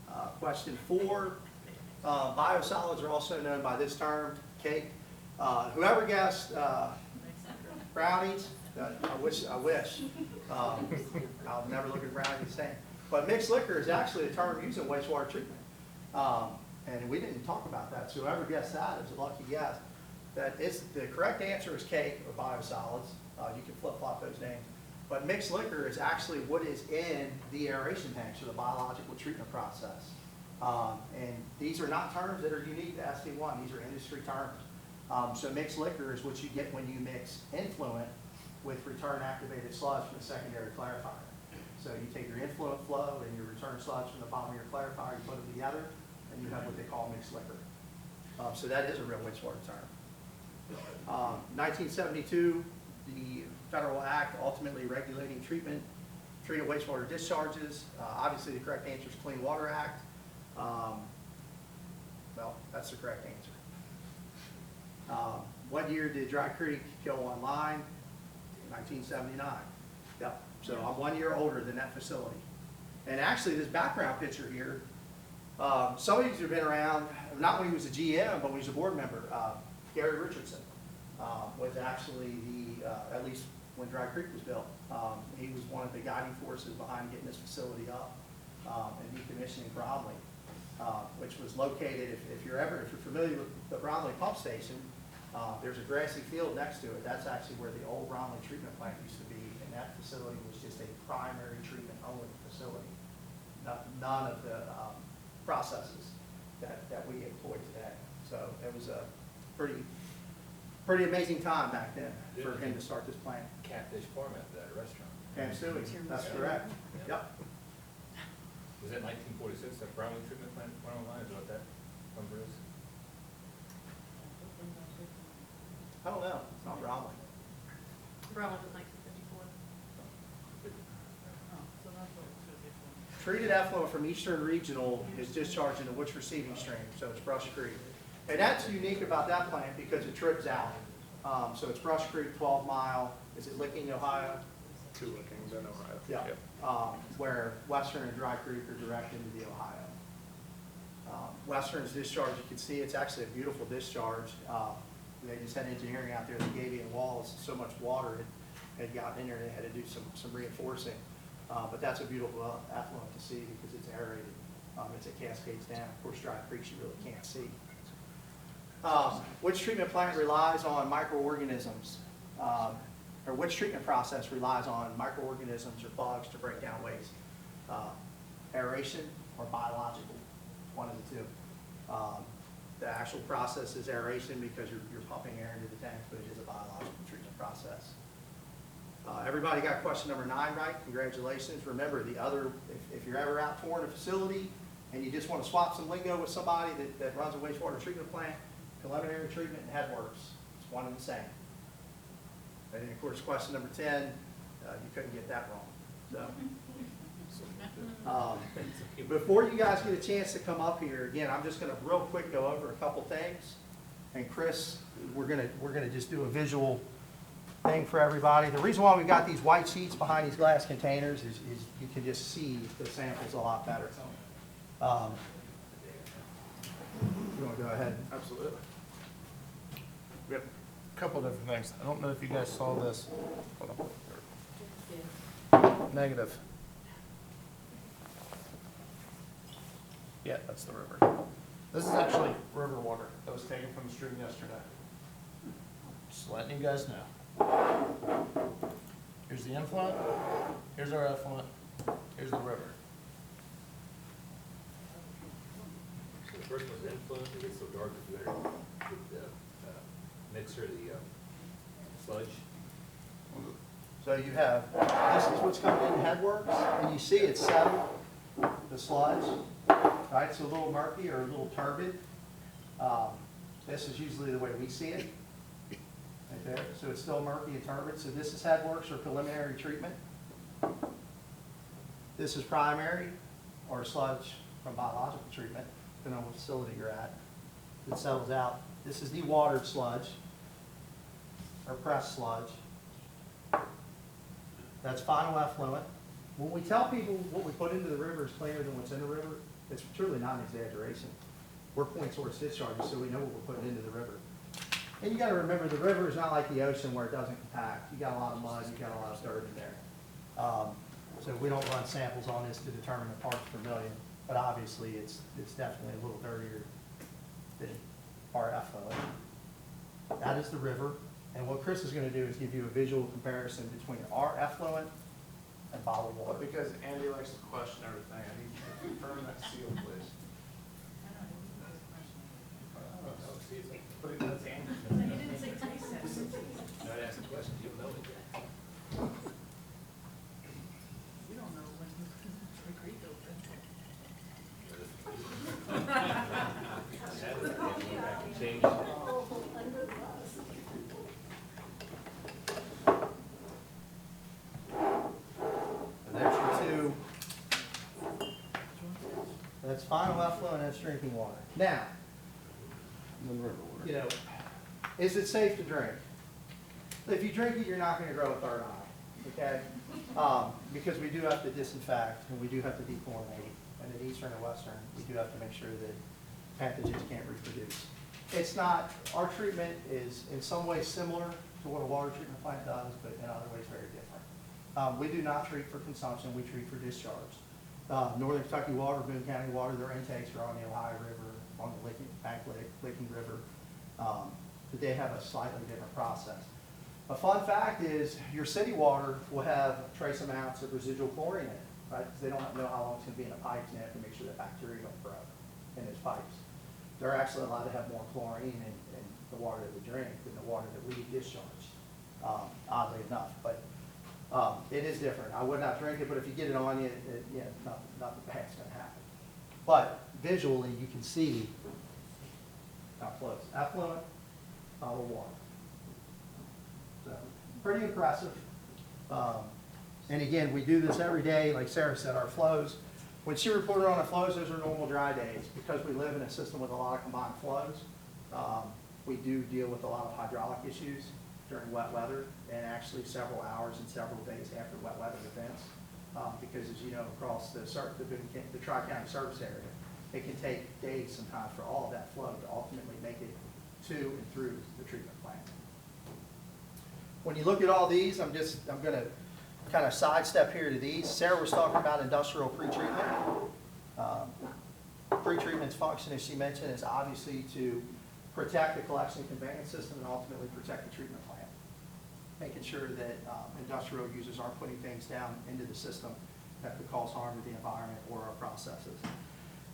it. Question 4, biosolids are also known by this term, cake. Whoever guessed brownies, I wish. I'll never look at brownies the same. But mixed liquor is actually a term used in wastewater treatment. And we didn't talk about that, so whoever guessed that is a lucky guess. The correct answer is cake or biosolids. You can flip-flop those names. But mixed liquor is actually what is in the aeration tanks or the biological treatment process. And these are not terms that are unique to SD1, these are industry terms. So mixed liquor is what you get when you mix influent with return activated sludge from the secondary clarifier. So you take your influent flow and your return sludge from the bottom of your clarifier, you put them together, and you have what they call mixed liquor. So that is a real wastewater term. 1972, the federal act ultimately regulating treated wastewater discharges. Obviously, the correct answer is Clean Water Act. Well, that's the correct answer. What year did Dry Creek kill one line? 1979. Yep. So I'm 1 year older than that facility. And actually, this background picture here, some of you have been around, not when he was a GM, but when he was a board member. Gary Richardson was actually at least when Dry Creek was built, he was one of the guiding forces behind getting this facility up and decommissioning Bromley, which was located, if you're familiar with the Bromley pump station, there's a grassy field next to it. That's actually where the old Bromley treatment plant used to be, and that facility was just a primary treatment only facility. None of the processes that we employ today. So it was a pretty amazing time back then for him to start this plant. Catfish farm after that, a restaurant. Cam Stewie, that's correct. Yep. Was that 1946, that Brownlee treatment plant went online, is that what that number is? I don't know, it's not Bromley. Bromley was 1954. Treated effluent from Eastern Regional is discharged into which receiving stream? So it's Brush Creek. And that's unique about that plant because it trips out. So it's Brush Creek, 12 Mile, is it Licking, Ohio? 2 Lickings in Ohio. Yeah. Yep. Where Western and Dry Creek are direct into the Ohio. Western's discharge, you can see it's actually a beautiful discharge. They just had engineering out there, the Gabion walls, so much water had gotten in there, they had to do some reinforcing. But that's a beautiful effluent to see because it's aerated. As it cascades down. Of course, Dry Creek you really can't see. Which treatment plant relies on microorganisms? Or which treatment process relies on microorganisms or bugs to break down waste? Aeration or biological? One of the two. The actual process is aeration because you're pumping air into the tank, but it is a biological treatment process. Everybody got question number 9 right. Congratulations. Remember, if you're ever out touring a facility and you just want to swap some lingo with somebody that runs a wastewater treatment plant, preliminary treatment and head works. It's one and the same. And then, of course, question number 10, you couldn't get that wrong. So, before you guys get a chance to come up here, again, I'm just going to real quick go over a couple things. And Chris, we're gonna just do a visual thing for everybody. The reason why we've got these white sheets behind these glass containers is you can just see the samples a lot better. You want to go ahead? Absolutely. We have a couple different things. I don't know if you guys saw this. Hold on. Negative. Yeah, that's the river. This is actually river water that was taken from the stream yesterday. Just letting you guys know. Here's the influent, here's our effluent, here's the river. So the first one's influent, it gets so dark that you better with the mixer, the sludge. So you have, this is what's coming in headworks, and you see it's settled, the sludge, right? It's a little murky or a little turbid. This is usually the way we see it, right there. So it's still murky and turbid. So this is headworks or preliminary treatment. This is primary or sludge from biological treatment, depending on what facility you're at. It settles out. This is dewatered sludge or pressed sludge. That's final effluent. When we tell people what we put into the river is cleaner than what's in the river, it's truly not an exaggeration. We're point source discharges, so we know what we're putting into the river. And you gotta remember, the river is not like the ocean where it doesn't compact. You got a lot of mud, you got a lot of dirt in there. So we don't run samples on this to determine the parts per million, but obviously it's definitely a little dirtier than our effluent. That is the river. And what Chris is gonna do is give you a visual comparison between our effluent and bottled But water. because Andy likes to question everything, I need you to confirm that seal, please. Oh, see, it's like, But it does Andy. You didn't say taste test. not asking questions, you don't know it yet. You don't know when the creek opened. Saturday, I went back and changed. And there's your two. That's final effluent, that's drinking water. Now, you know, is it safe to drink? If you drink it, you're not gonna grow a third eye, okay? Because we do have to disinfect and we do have to dechlorinate. And in Eastern and Western, we do have to make sure that pathogens can't reproduce. It's not, our treatment is in some ways similar to what a water treatment plant does, but in other ways very different. We do not treat for consumption, we treat for discharge. Northern Kentucky Water, Boone County Water, their intakes are on the Ohio River, on the Licking River. But they have a slightly different process. A fun fact is your city water will have trace amounts of residual chlorine in it, right? Because they don't know how long it's gonna be in a pipe, and they have to make sure that bacteria don't grow in those pipes. They're actually allowed to have more chlorine in the water that we drink than the water that we discharge, oddly enough. But it is different. I would not drink it, but if you get it on you, nothing bad's gonna happen. But visually, you can see how close. Effluent, bottled water. So, pretty impressive. And again, we do this every day. Like Sarah said, our flows, when she reported on our flows, those are normal dry days. Because we live in a system with a lot of combined flows, we do deal with a lot of hydraulic issues during wet weather, and actually several hours and several days after wet weather events. Because as you know, across the Tri-County service area, it can take days sometimes for all of that flow to ultimately make it to and through the treatment plant. When you look at all these, I'm gonna kind of sidestep here to these. Sarah was talking about industrial pretreatment. Pretreatment's function, as she mentioned, is obviously to protect the collection and conveyance system and ultimately protect the treatment plant. Making sure that industrial users aren't putting things down into the system that could cause harm to the environment or our processes.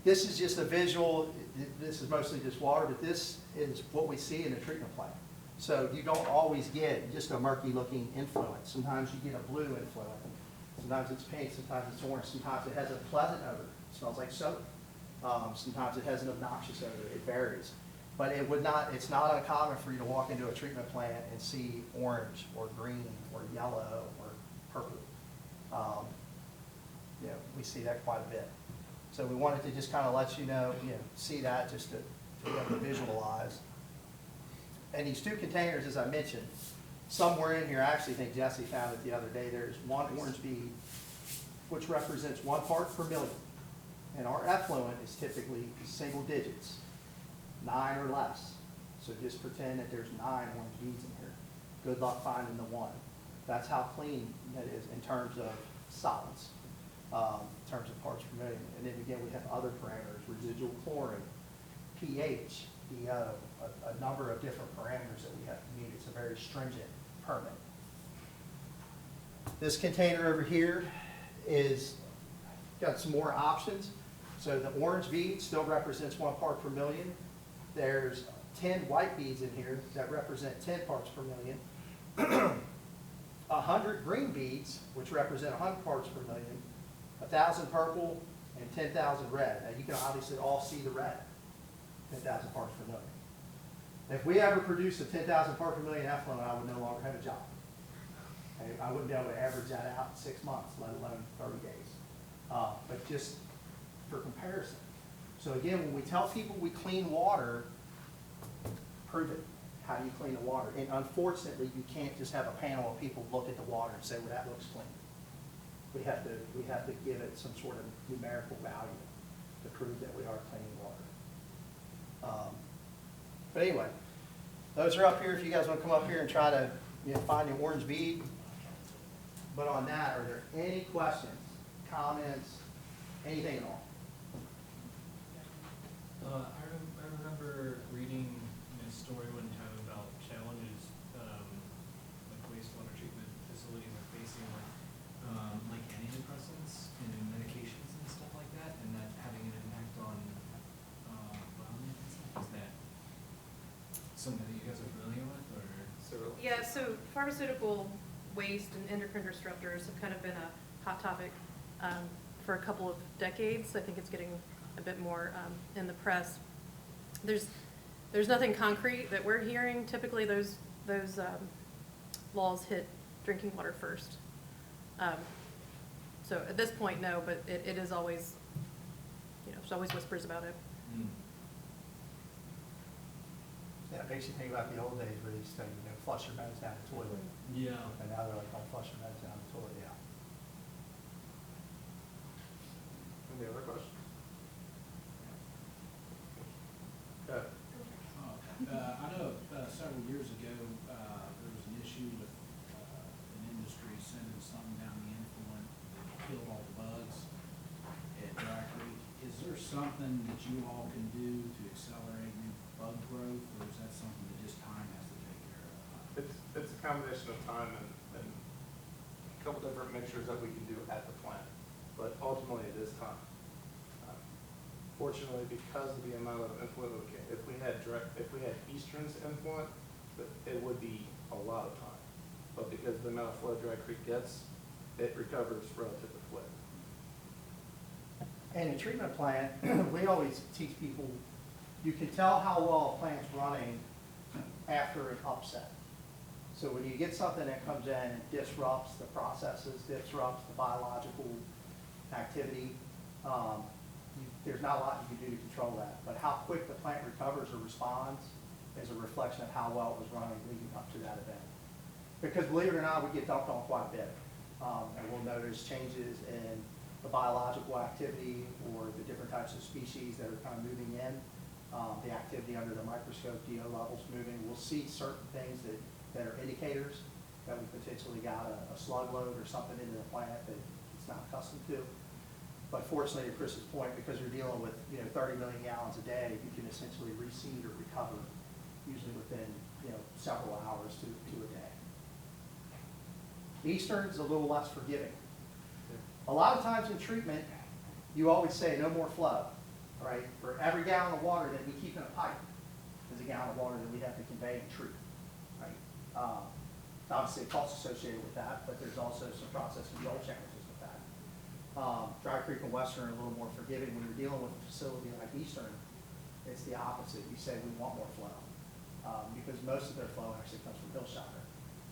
This is just a visual. This is mostly just water, but this is what we see in a treatment plant. So you don't always get just a murky looking influent. Sometimes you get a blue influent. Sometimes it's pink, sometimes it's orange, sometimes it has a pleasant odor. It smells like soap. Sometimes it has an obnoxious odor. It varies. But it's not uncommon for you to walk into a treatment plant and see orange or green or yellow or purple. We see that quite a bit. So we wanted to just kind of let you know, see that just to be able to visualize. And these two containers, as I mentioned, somewhere in here, I actually think Jesse found it the other day, there's one orange bead, which represents 1 part per million. And our effluent is typically single digits. 9 or less. So just pretend that there's 9 orange beads in here. Good luck finding the one. That's how clean that is in terms of solids, in terms of parts per million. And then again, we have other parameters, residual chlorine, pH, DO, a number of different parameters that we have to meet. It's a very stringent permit. This container over here is got some more options. So the orange bead still represents 1 part per million. There's 10 white beads in here that represent 10 parts per million. 100 green beads, which represent 100 parts per million. 1,000 purple and 10,000 red. Now you can obviously all see the red. 10,000 parts per million. If we ever produce a 10,000 part per million effluent, I would no longer have a job. Okay? I wouldn't be able to average that out in 6 months, let alone 30 days. But just for comparison. So again, when we tell people we clean water, prove it. How do you clean the water? And unfortunately, you can't just have a panel of people look at the water and say, well, that looks clean. We have to give it some sort of numerical value to prove that we are cleaning water. But anyway, those are up here if you guys want to come up here and try to find the orange bead. But on that, are there any questions, comments, anything at all? I remember reading a story one time about challenges like wastewater treatment facilities are facing like antidepressants and medications and stuff like that, and that having an impact on wellness and stuff. Is that something that you guys are familiar with, or? Yeah, so pharmaceutical waste and endocrine disruptors have kind of been a hot topic for a couple of decades. I think it's getting a bit more in the press. There's nothing concrete that we're hearing. Typically, those laws hit drinking water first. So at this point, no, but it is always, there's always whispers about it. Mm. Yeah, it makes you think about the old days where they used to, flush your meds down the toilet. Yeah. And now they're like, don't flush your meds down the toilet, yeah. Any other questions? Good. I know several years ago, there was an issue with an industry sending something down the influent that killed all the bugs at Dry Creek. Is there something that you all can do to accelerate new bug growth, or is that something that just time has to take care of? It's a combination of time and a couple different mixtures that we can do at the plant, but ultimately it is time. Fortunately, because of the amount of influent that we get, if we had Eastern's influent, it would be a lot of time. But because of the amount of flood Dry Creek gets, it recovers relatively quick. And in treatment plant, we always teach people, you can tell how well a plant's running after an upset. So when you get something that comes in and disrupts the processes, disrupts the biological activity, there's not a lot you can do to control that. But how quick the plant recovers or responds is a reflection of how well it was running leading up to that event. Because believe it or not, we get dumped on quite a bit. And we'll notice changes in the biological activity or the different types of species that are kind of moving in, the activity under the microscope, DO levels moving. We'll see certain things that are indicators that we potentially got a slug load or something into the plant that it's not accustomed to. But fortunately, to Chris's point, because you're dealing with 30 million gallons a day, you can essentially reseed or recover usually within several hours to a day. Eastern's a little less forgiving. A lot of times in treatment, you always say no more flow, right? For every gallon of water that we keep in a pipe is a gallon of water that we have to convey and treat, right? Obviously, a cost associated with that, but there's also some process control challenges with that. Dry Creek and Western are a little more forgiving. When you're dealing with a facility like Eastern, it's the opposite. You say we want more flow because most of their flow actually comes from Hillshire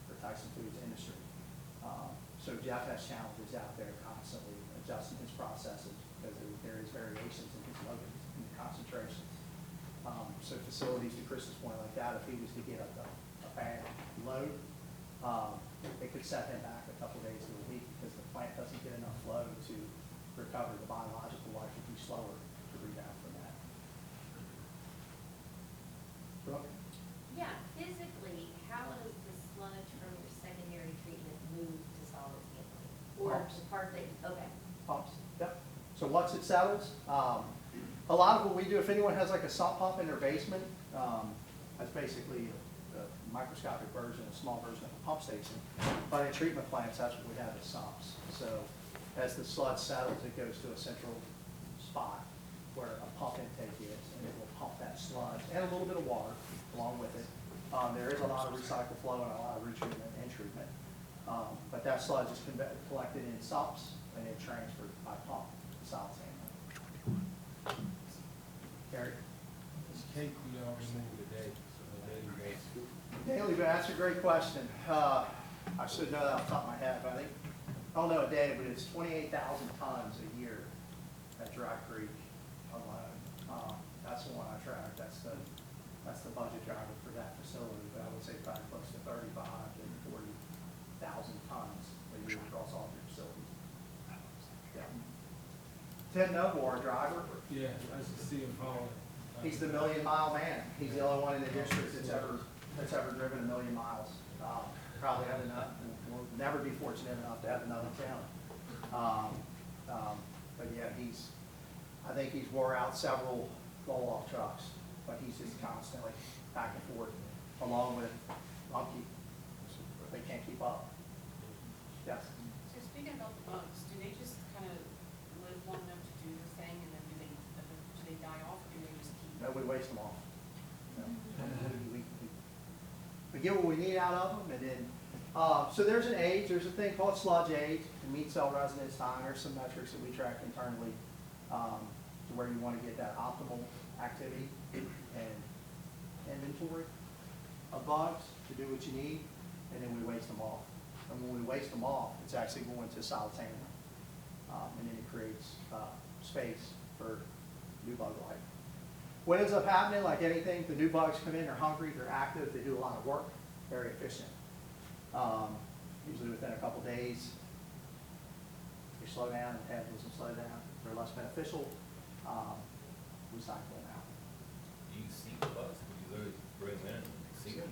or Tyson Foods industry. So Jeff has challenges out there constantly adjusting his processes because there is variations in his loadings and concentrations. So facilities, to Chris's point like that, if he was to get a bad load, it could set him back a couple days of the week because the plant doesn't get enough flow to recover. The biological life would be slower to rebound from that. Brooke? Yeah, physically, how does the sludge from your secondary treatment move to solids handling? Or Pumps. the part that, okay. Pumps, yep. So once it settles, a lot of what we do, if anyone has like a sump pump in their basement, that's basically a microscopic version, a small version of a pump station. But in treatment plants, that's what we have as sumps. So as the sludge settles, it goes to a central spot where a pump intake is, and it will pump that sludge and a little bit of water along with it. There is a lot of recycle flow and a lot of retreatment and treatment. But that sludge is collected in sumps and it transferred by pump to solids handling. Gary? This cake we always think of the day, so the daily basis. Daily, that's a great question. I should know that off the top of my head, but I think, I don't know a day, but it's 28,000 tons a year at Dry Creek alone. That's the one I track. That's the budget driver for that facility, but I would say probably close to 35 to 40,000 tons a year across all three facilities. Yeah. Ted Noble, our driver, Yeah, I used to see him hauling. he's the million-mile man. He's the only one in the district that's ever driven 1,000,000 miles. Probably have enough, we'll never be fortunate enough to have another town. But yeah, I think he's wore out several roll-off trucks, but he's just constantly back and forth, along with Lumpy. They can't keep up. Yes? So speaking about the bugs, do they just kind of live long enough to do their thing, and then do they die off, or do they just keep? No, we waste them all. No. We get what we need out of them, and then, so there's an age, there's a thing called sludge age, and meat cell residence time. There's some metrics that we track internally, to where you want to get that optimal activity and inventory of bugs to do what you need, and then we waste them off. And when we waste them off, it's actually going to solids handling. And then it creates, space for new bug life. What ends up happening, like anything, the new bugs come in, they're hungry, they're active, they do a lot of work, very efficient. Usually within a couple days, they slow down, the metabolism slow down, they're less beneficial, recycle them out. You can see the bugs, when you literally bring them in, you see them,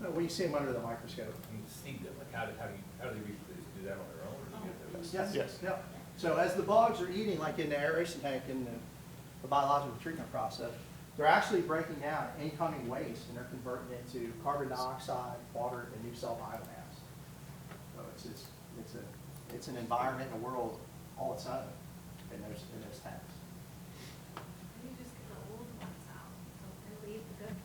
or We see them under the microscope. you can see them, like how do they reproduce, do that on their own, or do you get them? Yes, Yes. yeah. So as the bugs are eating, like in the aeration tank in the biological treatment process, they're actually breaking down incoming waste and they're converting it to carbon dioxide, water, and new cell biomass. So it's an environment in a world all its own in those tanks. You just get the old ones out, and leave the good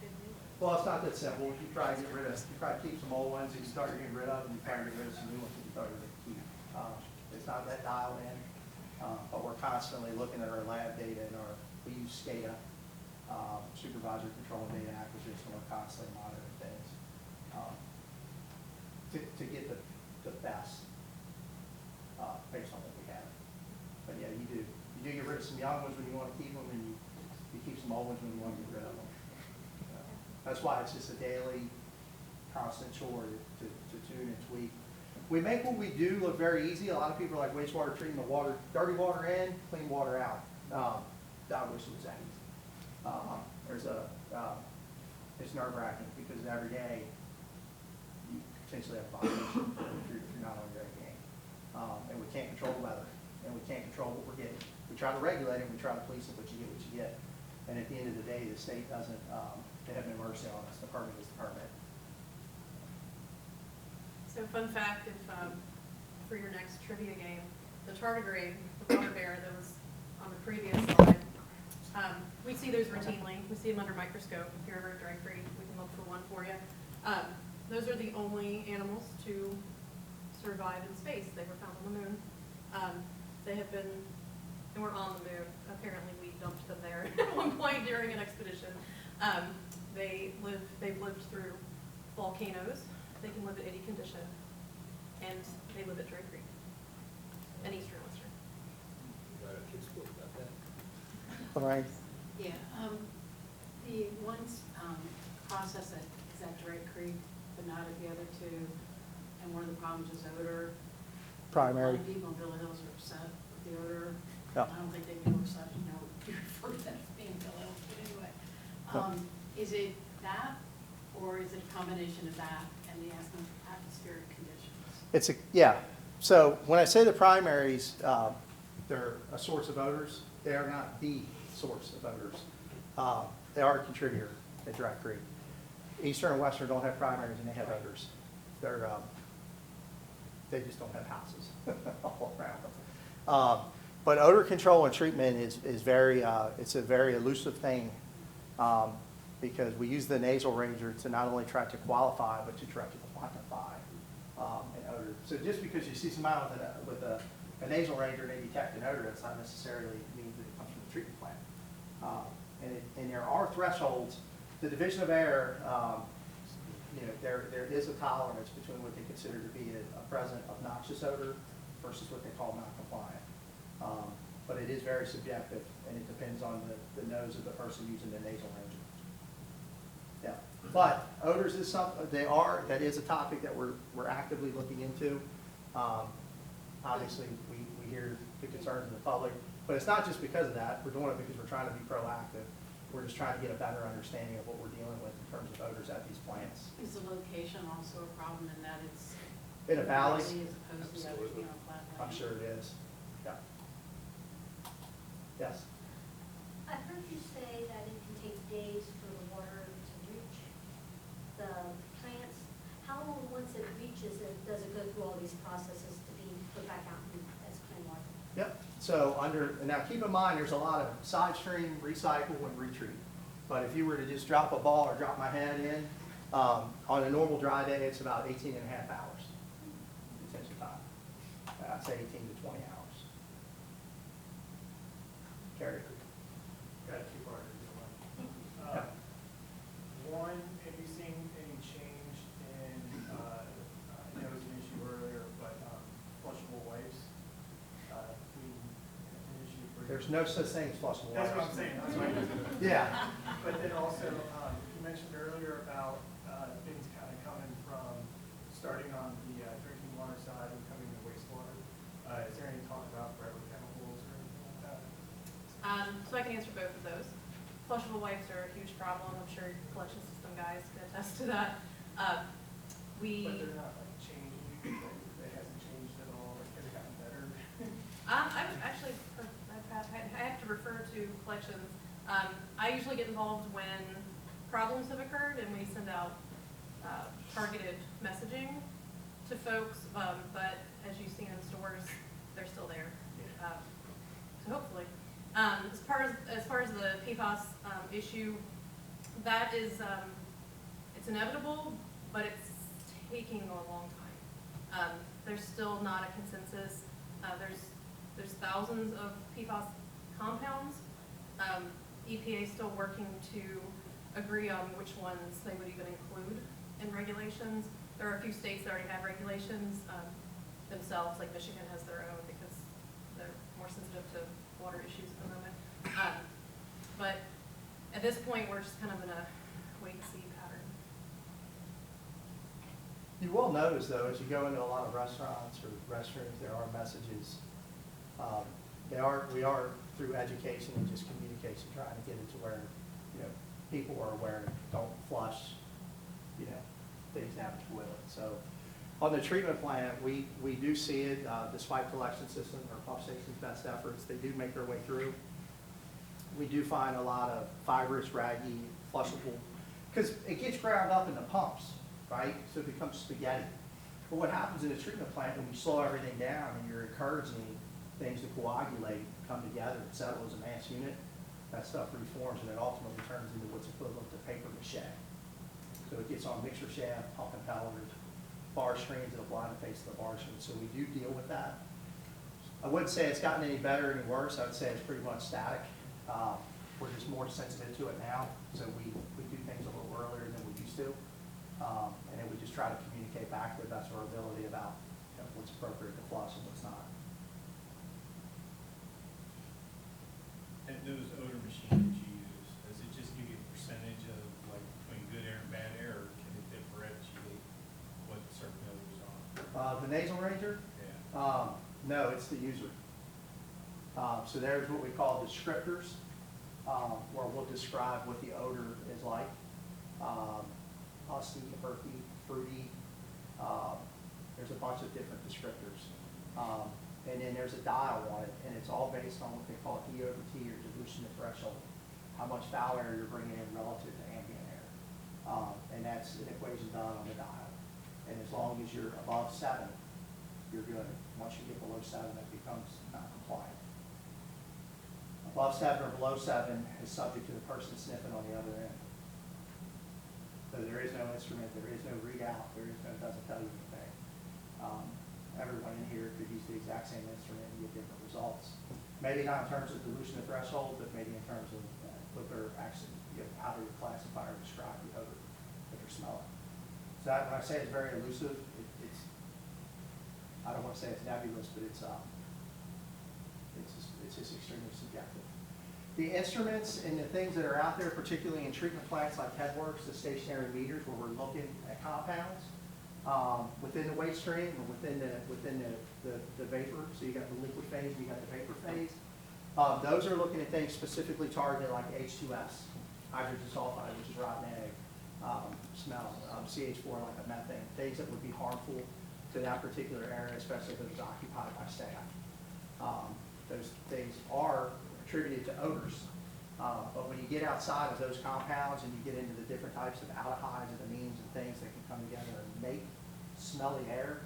new ones. Well, it's not that simple. You try to get rid of, you try to keep some old ones you start getting rid of, and you try to get rid of some new ones that you thought you were going to keep. It's not that dialed in, but we're constantly looking at our lab data and we use SCADA, supervisor control and data acquisition. We're constantly monitoring things to get the best based on what we have. But yeah, you do get rid of some young ones when you want to keep them, and you keep some old ones when you want to get rid of them. That's why it's just a daily, constant chore to tune and tweak. We make what we do look very easy. A lot of people are like wastewater treatment, dirty water in, clean water out. I wish it was that easy. It's nerve-wracking because every day you potentially have a violation if you're not on your A game. And we can't control the weather, and we can't control what we're getting. We try to regulate it, we try to police it, but you get what you get. And at the end of the day, the state doesn't, they have no mercy on us. The permit is the permit. So fun fact, if, for your next trivia game, the tardigrade, the water bear that was on the previous slide, we see those routinely. We see them under microscope. If you're ever at Dry Creek, we can look for one for you. Those are the only animals to survive in space. They were found on the moon. They have been, and we're on the moon. Apparently we dumped them there at one point during an expedition. They've lived through volcanoes. They can live at any condition, and they live at Dry Creek and Eastern Western. Got a kid's book about that. All right. Yeah, the one process that is at Drake Creek, but not at the other two, and one of the problems is odor. Primary. A lot of people in Villa Hills are upset with the odor. Yeah. I don't think they'd be more upset, you refer to that as being Villa Hills, but anyway. Is it that? Or is it a combination of that and the atmospheric conditions? It's a, yeah. So when I say the primaries, they're a source of odors. They are not the source of odors. They are a contributor at Dry Creek. Eastern and Western don't have primaries and they have odors. They're, they just don't have houses all around them. But odor control and treatment is very, it's a very elusive thing because we use the nasal ranger to not only try to qualify, but to try to quantify an odor. So just because you see somebody with a nasal ranger and they detect an odor, that's not necessarily means that it comes from the treatment plant. And there are thresholds. The Division of Air, you know, there is a tolerance between what they consider to be a present obnoxious odor versus what they call non-compliant. But it is very subjective, and it depends on the nose of the person using the nasal ranger. Yeah, but odors is something, that is a topic that we're actively looking into. Obviously, we hear the concerns in the public, but it's not just because of that. We're doing it because we're trying to be proactive. We're just trying to get a better understanding of what we're dealing with in terms of odors at these plants. Is the location also a problem in that it's In a valley? As opposed to the other, you know, flat land? I'm sure it is. Yeah. Yes? I heard you say that it can take days for the water to reach the plants. How long, once it reaches it, does it go through all these processes to be put back out as clean water? Yep. So now keep in mind, there's a lot of side stream, recycle, and retreat. But if you were to just drop a ball or drop my head in, on a normal dry day, it's about 18 and a half hours detention time. I'd say 18 to 20 hours. Carry. Got two parts. Yeah. One, have you seen any change in, I know it was an issue earlier, but flushable wipes? An issue for. There's no such thing as flushable That's what wipes. I'm saying, that's what I'm Yeah. But then also, you mentioned earlier about things kind of coming from, starting on the drinking water side and coming to wastewater. Is there any talk about forever chemicals or anything like that? So I can answer both of those. Flushable wipes are a huge problem. I'm sure your collection system guys can attest to that. But they're not like changing, it hasn't changed at all, like has it gotten better? I would actually, I have to refer to collections. I usually get involved when problems have occurred and we send out targeted messaging to folks, but as you see in stores, they're still there. So hopefully. As far as the PFAS issue, that is, it's inevitable, but it's taking a long time. There's still not a consensus. There's thousands of PFAS compounds. EPA is still working to agree on which ones they would even include in regulations. There are a few states that already have regulations themselves, like Michigan has their own because they're more sensitive to water issues at the moment. But at this point, we're just kind of in a wait-and-see pattern. You will notice, though, as you go into a lot of restaurants or restrooms, there are messages. We are through education and just communication trying to get it to where, you know, people are aware, don't flush, you know, things down the toilet. So on the treatment plant, we do see it, despite collection systems or pump station's best efforts, they do make their way through. We do find a lot of fibrous, raggy, flushable, because it gets ground up in the pumps, right? So it becomes spaghetti. But what happens in a treatment plant when you slow everything down and you're encouraging things to coagulate, come together, and settle as a mass unit, that stuff reforms and it ultimately turns into what's equivalent to paper mache. So it gets on mixer shaft, pump impellers, bar screens, it'll blind the face of the bar screen. So we do deal with that. I wouldn't say it's gotten any better or any worse. I would say it's pretty much static. We're just more sensitive to it now, so we do things a little earlier than we used to. And then we just try to communicate back to the best of our ability about, you know, what's appropriate to flush and what's not. And those odor machines you use, does it just give you a percentage of like between good air and bad air, or can it differentiate what certain odors are? The nasal ranger? Yeah. No, it's the user. So there's what we call descriptors, where we'll describe what the odor is like. Musty, earthy, fruity. There's a bunch of different descriptors. And then there's a dial on it, and it's all based on what they call E over T, or dilution to threshold, how much foul air you're bringing in relative to ambient air. And that's an equation done on the dial. And as long as you're above 7, you're good. Once you get below 7, it becomes non-compliant. Above 7 or below 7 is subject to the person sniffing on the other end. So there is no instrument, there is no readout, it doesn't tell you anything. Everyone in here could use the exact same instrument and get different results. Maybe not in terms of dilution of threshold, but maybe in terms of what they're actually, how they classify or describe the odor that they're smelling. So when I say it's very elusive, it's, I don't want to say it's nebulous, but it's just extremely subjective. The instruments and the things that are out there, particularly in treatment plants like Headworks, the stationary meters where we're looking at compounds within the waste stream or within the vapor. So you got the liquid phase, you got the vapor phase. Those are looking at things specifically targeted like H2S, hydrogen sulfide, which is rotten egg, smell, CH4 like a methane, things that would be harmful to that particular area, especially if it was occupied by staff. Those things are attributed to odors. But when you get outside of those compounds and you get into the different types of aldehydes and amines and things that can come together and make smelly air,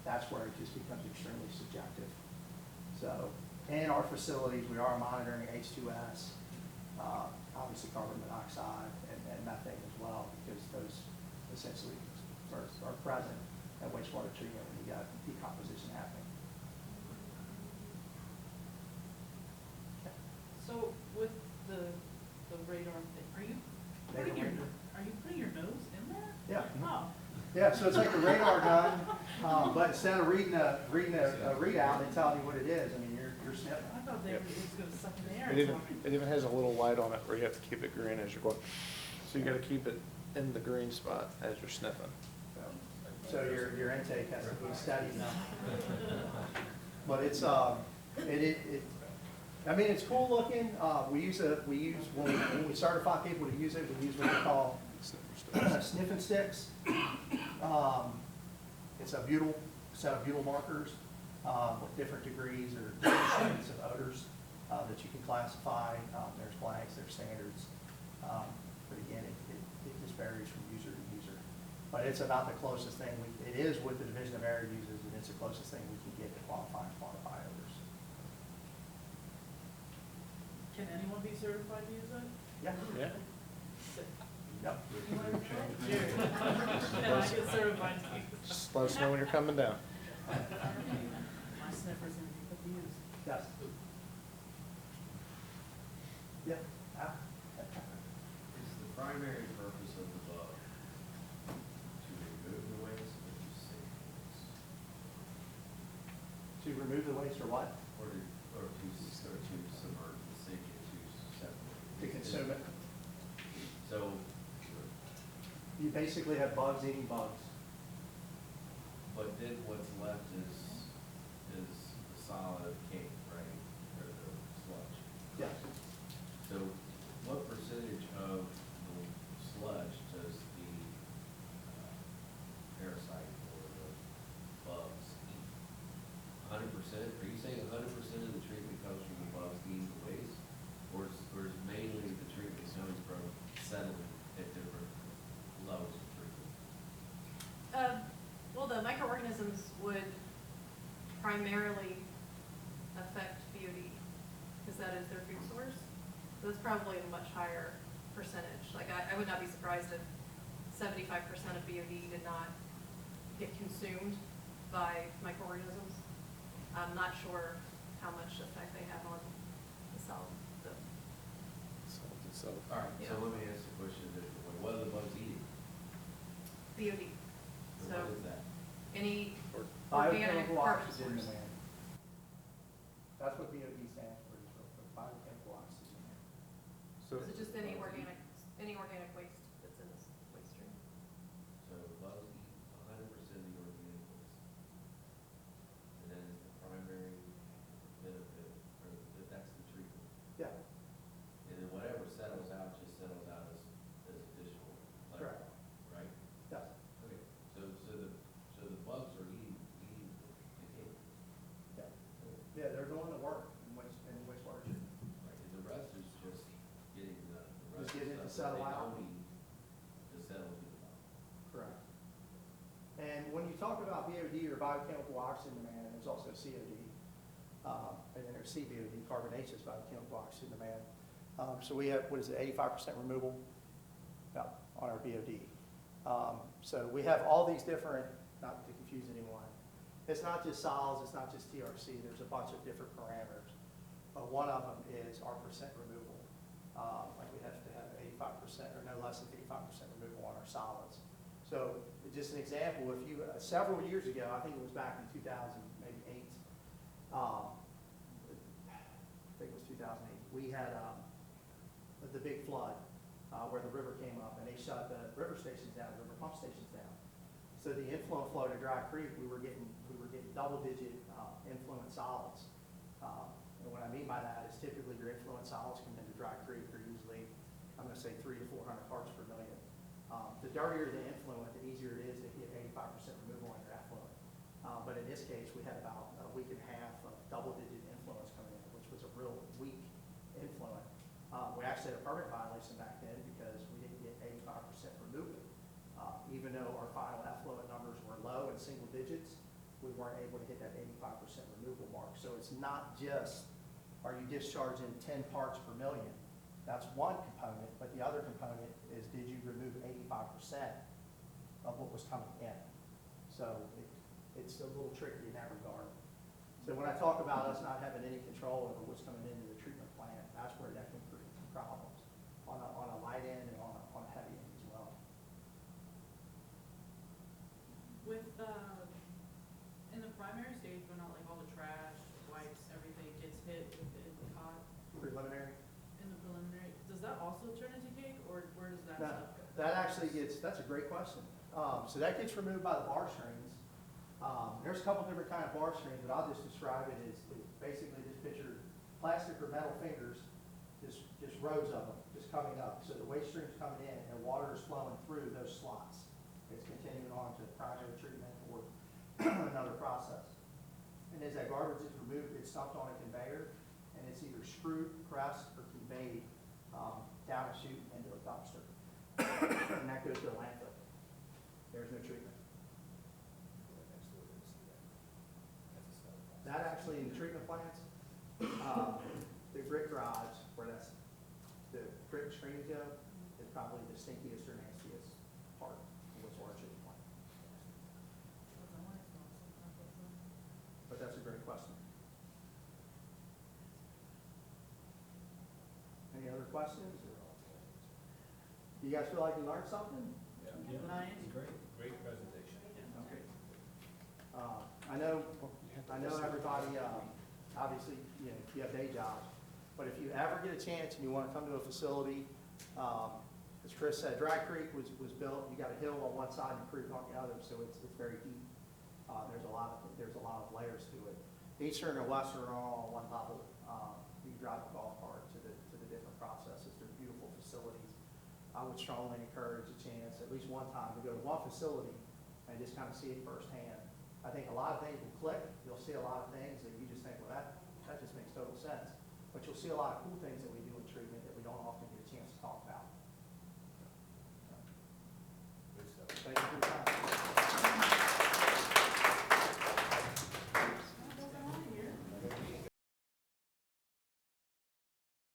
that's where it just becomes extremely subjective. So in our facilities, we are monitoring H2S, obviously carbon monoxide and methane as well, because those essentially are present at wastewater treatment when you got decomposition happening. So with the radar thing, are you putting your nose in there? Yeah. Oh. Yeah, so it's like a radar gun, but instead of reading a readout and telling you what it is, I mean, you're sniffing. I thought it was gonna suck in the air. It even has a little light on it where you have to keep it green as you're going. So you gotta keep it in the green spot as you're sniffing. So your intake has to be steady enough. But it's I mean, it's cool looking. When we certify people to use it, we use what we call sniffing sticks. It's a butyl set of butyl markers with different degrees or different shades of odors that you can classify. There's blanks, there's standards. But again, it just varies from user to user. But it's about the closest thing. It is what the Division of Air uses, and it's the closest thing we can get to quantify odors. Can anyone be certified to use it? Yeah. Yeah. Yep. Can I get certified to use it? Just let us know when you're coming down. My sniffer's gonna be put to use. Yes. Yeah. Is the primary purpose of the bug to remove the waste or to save the waste? To remove the waste or what? Or to subvert the city to separate? To consume it. So, You basically have bugs eating bugs. but then what's left is the solid cake, right, or the sludge? Yes. So what percentage of the sludge does the parasite or the bugs eat? 100%? Are you saying 100% of the treatment comes from the bugs eating the waste? Or is mainly the treatment coming from settling at different levels of treatment? Well, the microorganisms would primarily affect BOD, because that is their food source. So that's probably a much higher percentage. Like, I would not be surprised if 75% of BOD did not get consumed by microorganisms. I'm not sure how much effect they have on the cell. So, All right, so let me ask the question a different way. What are the bugs eating? BOD. And So what is that? any organic Biochemical carbon oxygen source. demand. That's what BOD stands for, is for biochemical oxygen. So So just any organic waste that's in this waste stream. So bugs eat 100% of the organic waste. And that is the primary benefit, or that's the treatment. Yeah. And then whatever settles out, just settles out as additional settle They out. don't need to settle to the bottom. Correct. And when you talk about BOD or biochemical oxygen demand, there's also COD, and then there's CBOD, carbonaceous biochemical oxygen demand. So we have, what is it, 85% removal on our BOD. So we have all these different, not to confuse anyone, it's not just solids, it's not just TRC, there's a bunch of different parameters. But one of them is our percent removal. Like we have to have 85% or no less than 85% removal on our solids. So just an example, if you, several years ago, I think it was back in 2000, maybe 8, I think it was 2008, we had the big flood where the river came up and they shut the river stations down, the river pump stations down. So the influent flow to Dry Creek, we were getting double-digit influent solids. And what I mean by that is typically your influent solids come into Dry Creek are usually, I'm going to say 300 to 400 parts per million. The dirtier the influent, the easier it is to get 85% removal on your effluent. But in this case, we had about a week and a half of double-digit influence coming in, which was a real weak influent. We actually had a permit violation back then because we didn't get 85% removal. Even though our final effluent numbers were low in single digits, we weren't able to hit that 85% removal mark. So it's not just, are you discharging 10 parts per million? That's one component, but the other component is, did you remove 85% of what was coming in? So it's a little tricky in that regard. So when I talk about us not having any control over what's coming into the treatment plant, that's where that can create some problems on a light end and on a heavy end as well. With, in the primary stage, when not like all the trash, wipes, everything gets hit within the cot, Preliminary. in the preliminary, does that also turn into cake, or where does that stuff go? That actually gets, that's a great question. So that gets removed by the bar strings. There's a couple different kind of bar strings, but I'll just describe it as basically just picture plastic or metal fingers, just rows of them, just coming up. So the waste stream's coming in and water is flowing through those slots. It's continuing on to primary treatment or another process. And as that garbage is removed, it's dumped on a conveyor, and it's either screwed, pressed, or conveyed down a chute into a dumpster. And that goes to the landfill. There's no treatment. That actually, in the treatment plants, the grit garage, where that's the grit and screens go, is probably the stinkiest or nastiest part of what's our treatment plant. But that's a great question. Any other questions? Do you guys feel like you learned something? Yeah. Nice. Great, great presentation. Okay. I know everybody, obviously, you know, you have day jobs, but if you ever get a chance and you want to come to a facility, as Chris said, Dry Creek was built, you got a hill on one side and a creek on the other, so it's very deep. There's a lot of layers to it. Eastern and Western are all on one level. You can drive a golf cart to the different processes. They're beautiful facilities. I would strongly encourage a chance, at least one time, to go to one facility and just kind of see it firsthand. I think a lot of things will click. You'll see a lot of things that you just think, well, that just makes total sense. But you'll see a lot of cool things that we do in treatment that we don't often